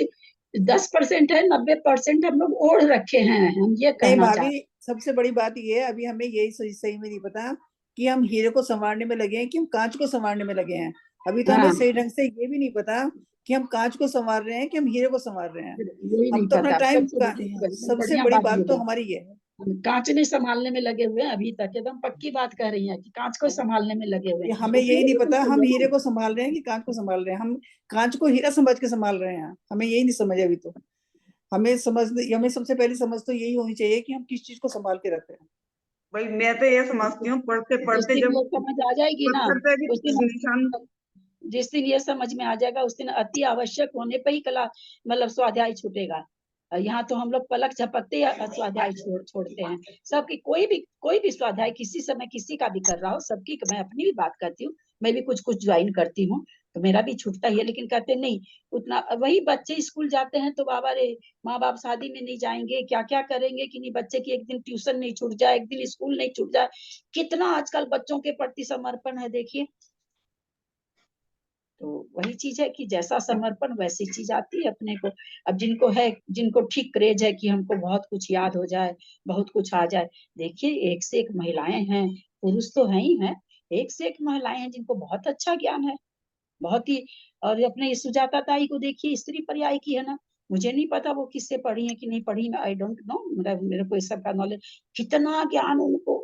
10% है, 90% हम लोग ओढ़ रखे हैं, हम ये नहीं कहना भाभी, चाहते हैं। सबसे बड़ी बात ये है, अभी हमें यही सही में नहीं पता कि हम हीरे को संवारने में लगे हैं कि हम कांच को संवारने में लगे हैं। अभी तो हमें हाँ। सही ढंग से ये भी नहीं पता कि हम कांच को संवार रहे हैं कि हम हीरे को संवार रहे हैं। यही हम नहीं तो अपना पता। टाइम सबसे सबसे बढ़िया बड़ी बात बात ये तो है। हमारी ये है। हम कांच नहीं संभालने में लगे हुए हैं अभी तक, एकदम पक्की बात कह रही हैं कि कांच को संभालने में लगे हुए ये हैं। हमें तो यही फिर नहीं भी पता हम चाहिए हीरे ना। को संभाल रहे हैं कि कांच को संभाल रहे हैं। हम कांच को हीरा समझ के संभाल रहे हैं, हमें यही नहीं समझ अभी तो। हमें सबसे पहली समझ तो यही होनी चाहिए कि हम किस चीज को संभाल के रख रहे हैं। भाई मैं तो ये समझती हूँ, पढ़ते जिस पढ़ते दिन जब ये समझ आ जाएगी ना, पत्थर पे उस दिन भी निशान, जिस दिन ये समझ में आ जाएगा उस दिन अति आवश्यक होने पे ही कला मतलब स्वाध्याय छूटेगा। यहाँ तो हम लोग पलक झपकते ही स्वाध्याय छोड़ते हैं। सबकी कोई भी स्वाध्याय किसी समय किसी का भी कर रहा हो, सबकी, मैं अपनी भी बात करती हूँ, मैं भी कुछ ज्वाइन करती हूँ तो मेरा भी छूटता ही है। लेकिन कहते नहीं उतना, वही बच्चे स्कूल जाते हैं तो बाबा रे, माँ बाप शादी में नहीं जाएंगे, क्या क्या करेंगे कि नहीं बच्चे की एक दिन ट्यूशन नहीं छूट जाए, एक दिन स्कूल नहीं छूट जाए। कितना आजकल बच्चों के प्रति समर्पण है देखिए। तो वही चीज है कि जैसा समर्पण वैसी चीज आती है अपने को। अब जिनको ठीक क्रेज है कि हमको बहुत कुछ याद हो जाए, बहुत कुछ आ जाए, देखिए एक से एक महिलाएं हैं, पुरुष तो है ही हैं, एक से एक महिलाएं हैं जिनको बहुत अच्छा ज्ञान है, बहुत ही। और अपने सुजाता ताई को देखिए, स्त्री पर्याय की है ना, मुझे नहीं पता वो किससे पढ़ी है कि नहीं पढ़ी, आई डोंट नो, मेरे को इस सब का नॉलेज। कितना ज्ञान उनको,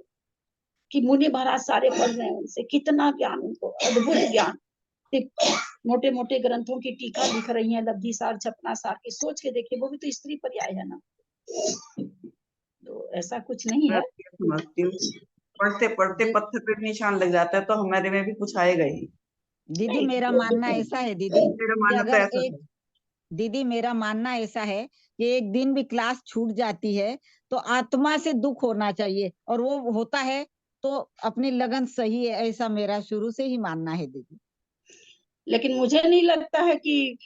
कि मुनि महाराज सारे पढ़ रहे हैं उनसे, कितना ज्ञान उनको, अद्भुत ज्ञान। मोटे मोटे ग्रंथों की टीका लिख रही हैं, लब्धि सार छपना सार की, सोच के देखिए, वो भी तो स्त्री पर्याय है ना। तो ऐसा कुछ नहीं मैं है। तो ये समझती हूँ, पढ़ते पढ़ते पत्थर पे भी निशान लग जाता है तो हमारे में भी कुछ आएगा ही। दीदी नहीं, मेरा वो मानना देखो, ऐसा है दीदी मेरा कि मानना तो अगर ऐसा एक है। दीदी मेरा मानना ऐसा है कि एक दिन भी क्लास छूट जाती है तो आत्मा से दुख होना चाहिए, और वो होता है तो अपनी लगन सही है, ऐसा मेरा शुरू से ही मानना है दीदी। लेकिन मुझे नहीं लगता है कि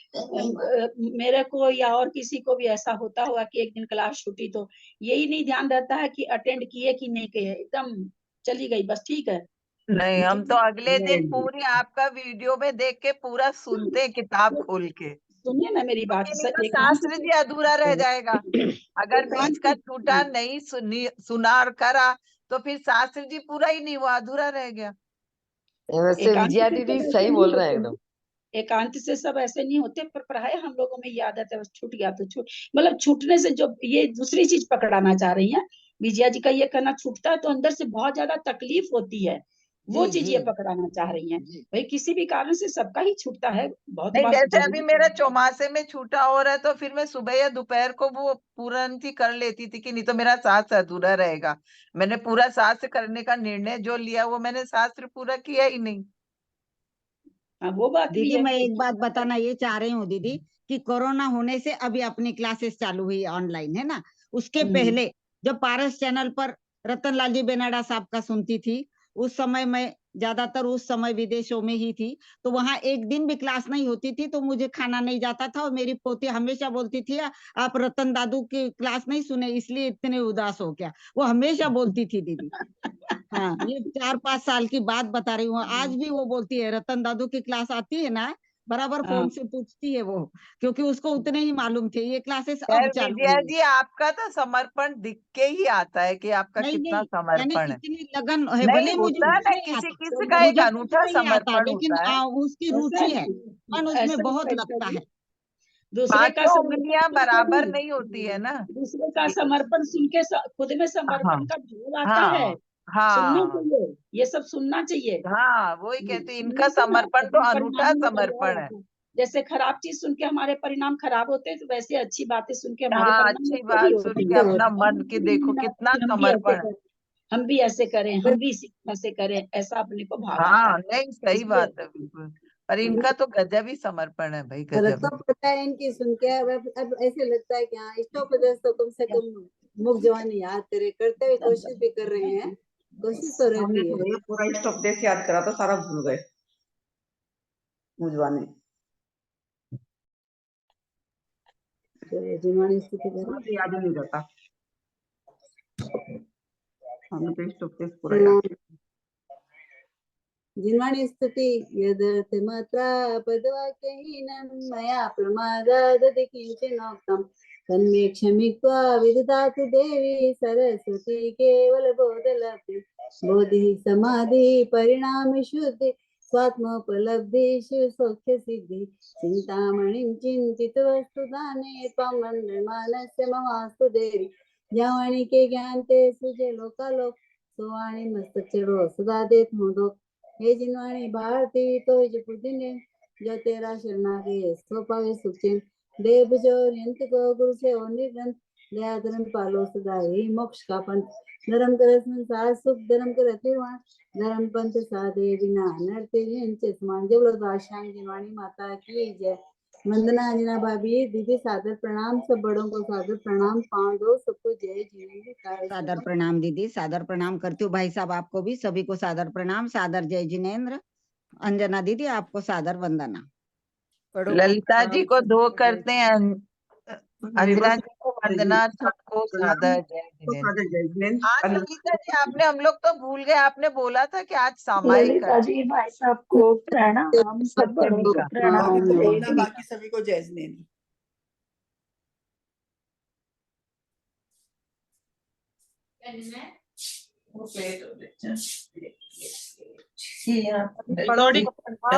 मेरे को या और किसी को भी ऐसा होता होगा कि एक दिन क्लास छूटी तो यही नहीं ध्यान रहता है कि अटेंड किए कि नहीं किए, एकदम चली गई बस, ठीक है। नहीं, हम तो अगले दिन नहीं, पूरी आपका वीडियो में देख के पूरा सुनते हैं, किताब खोल के। सुनिए ना मेरी बात, लेकिन नहीं तो एकांत शास्त्र से, जी अधूरा रह जाएगा। अगर बीच एकांत का छूटा नहीं सुना और करा तो फिर शास्त्र जी पूरा ही नहीं हुआ, अधूरा रह गया। वैसे एकांत विजया से दीदी सब ऐसे सही नहीं बोल रहे हैं होते एकदम। हैं, एकांत से सब ऐसे नहीं होते, पर प्राय हम लोगों में ये आदत है, बस छूट गया तो छूट, मतलब छूटने से जो ये दूसरी चीज पकड़ाना चाह रही है विजया जी का, ये कहना छूटता है तो अंदर से बहुत ज्यादा तकलीफ होती है, वो जी चीज जी ये पकड़ाना चाह रही है। भाई किसी भी कारण से सबका ही छूटता है, बहुत नहीं, बार जैसे अभी जरूरी मेरा चौमासे में छूटा हो रहा है तो फिर मैं सुबह या दोपहर को वो तुरंत ही कर लेती थी कि नहीं तो मेरा शास्त्र अधूरा रहेगा। मैंने पूरा शास्त्र करने का निर्णय जो लिया वो मैंने शास्त्र पूरा किया ही नहीं। हाँ, वो बात भी दीदी है। मैं एक बात बताना ये चाह रही हूँ दीदी कि कोरोना होने से अभी अपनी क्लासेस चालू हुई ऑनलाइन, है ना। उसके पहले जब पारस चैनल पर रतन लाल जी बेनाडा साहब का सुनती थी, उस समय मैं ज्यादातर उस समय विदेशों में ही थी, तो वहां एक दिन भी क्लास नहीं होती थी तो मुझे खाना नहीं जाता था, और मेरी पोती हमेशा बोलती थी आप रतन दादू की क्लास नहीं सुने इसलिए इतने उदास हो गया, वो हमेशा बोलती थी दीदी। हाँ, ये 4-5 साल की बात बता रही हूँ, आज भी वो बोलती है रतन दादू की क्लास आती है ना, बराबर हाँ, फोन से पूछती है वो, क्योंकि उसको उतने ही मालूम थे ये क्लासेस अब खैर चालू विजया हुई है। जी, आपका तो समर्पण दिख के ही आता है कि आपका नहीं कितना नहीं, यानी समर्पण है। इतनी लगन है, नहीं भले मुझे होता, कुछ नहीं नहीं किसी आता, किसी का एक मुझे कुछ अनूठा नहीं आता, समर्पण लेकिन होता है। उसकी ऐसा रुचि है, मन उसमें ऐसा बहुत कैसा लगता जी? है। दूसरे का पांचों समर्पण उंगलियां सुन के बराबर भी, नहीं होती है ना। दूसरे का समर्पण सुन के खुद में हाँ समर्पण का जोर आता है। हाँ सुनना हाँ चाहिए, ये सब सुनना चाहिए। हाँ, वही कहते हैं, इनका सुनने से ना समर्पण तो अपने अनूठा परिणामों में बदलाव समर्पण है। आता है। जैसे खराब चीज सुन के हमारे परिणाम खराब होते हैं, तो वैसे अच्छी बातें सुन के हमारे हाँ, परिणाम अच्छी अच्छे भी बात सुन होते के हैं। अपना और मन की हमको भी देखो मिलना कितना कि हम भी ऐसे समर्पण है। करें, हम भी ऐसे करें, हम भी इसी ऐसे करें, ऐसा अपने को भाव आता हाँ, है। नहीं सही इसलिए बात है बिल्कुल। पर इनका तो गजब ही समर्पण है भाई, गजब। रत्न पता है इनकी सुन के, अब ऐसे लगता है कि हाँ इष्टोपदेश तो कम से कम मुख जवानी याद करे, करते हुए कोशिश भी कर रहे हैं, कोशिश तो हमने रहती तो है। भैया पूरा स्टॉप याद करा तो सारा भूल गए मुझवाने। जुनवानी स्थिति कर हाँ, तो याद ही नहीं रहता, हमने तो स्टॉप पूरा याद। प्रणाम। जिन्वाणी स्तुति यदर्थमात्रा पदवाक्यहीनं मया प्रमादादति किञ्चिनोक्तं तन्मे क्षमित्वा विदधातु देवी सरस्वती केवलबोधलब्धि बोधिः समाधिः परिणाम शुद्धि स्वात्मोपलब्धि शिव सौख्य सिद्धि चिंतामणिं चिंतितवस्तु दाने त्वं वन्दे मानस्य ममास्तु देवी ज्ञावाणी के ज्ञान ते सुजे लोकालोक सुवाणी मस्तक चढ़ो सदा देत मोदो हे जिनवाणी भारती तो जो पुदिने जो तेरा शरणागे सो पावे सुचिन देव जो नियंत को गुरु से और निर्गंध दया धर्म पालो सदा ही मोक्ष का पंथ धर्म कर संसार सुख धर्म कर निर्वाण धर्म पंथ साधे बिना नरते जिनचे समान जब लोग आशाएं जिनवाणी माता की जय। वंदना अंजना भाभी दीदी सादर प्रणाम, सब बड़ों को सादर प्रणाम, पाँव दो सबको जय जिनेंद्र। सादर प्रणाम दीदी, सादर प्रणाम करती हूँ। भाई साहब आपको भी सभी को सादर प्रणाम, सादर जय जिनेंद्र। अंजना दीदी आपको सादर वंदना। ललिता जी को दो करते हैं, अंजना जी को वंदना, सबको सादर जय जिनेंद्र। हाँ ललिता जी, आपने हम लोग तो भूल गए, आपने बोला था कि आज सामायिक ललिता जी भाई साहब को प्रणाम, सब बड़ों को प्रणाम, जय जिनेंद्र। बाकी सभी को जय जिनेंद्र।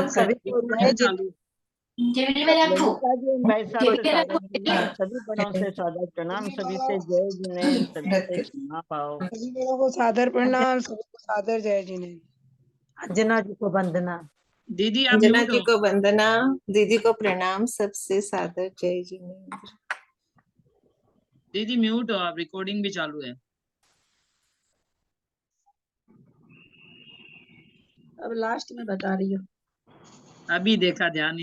सभी को जय जिनेंद्र। ललिता जी भाई साहब से सादर प्रणाम, सभी बड़ों से सादर प्रणाम, सभी से जय जिनेंद्र, सभी से क्षमा पाओ। सभी बड़ों को सादर प्रणाम, सभी को सादर जय जिनेंद्र। अंजना जी को वंदना। दीदी आप अंजना म्यूट जी हो। को वंदना, दीदी को प्रणाम, सबसे सादर जय जिनेंद्र। दीदी म्यूट हो आप, रिकॉर्डिंग भी चालू है। अब लास्ट में बता रही हूँ। अभी देखा ध्यान नहीं।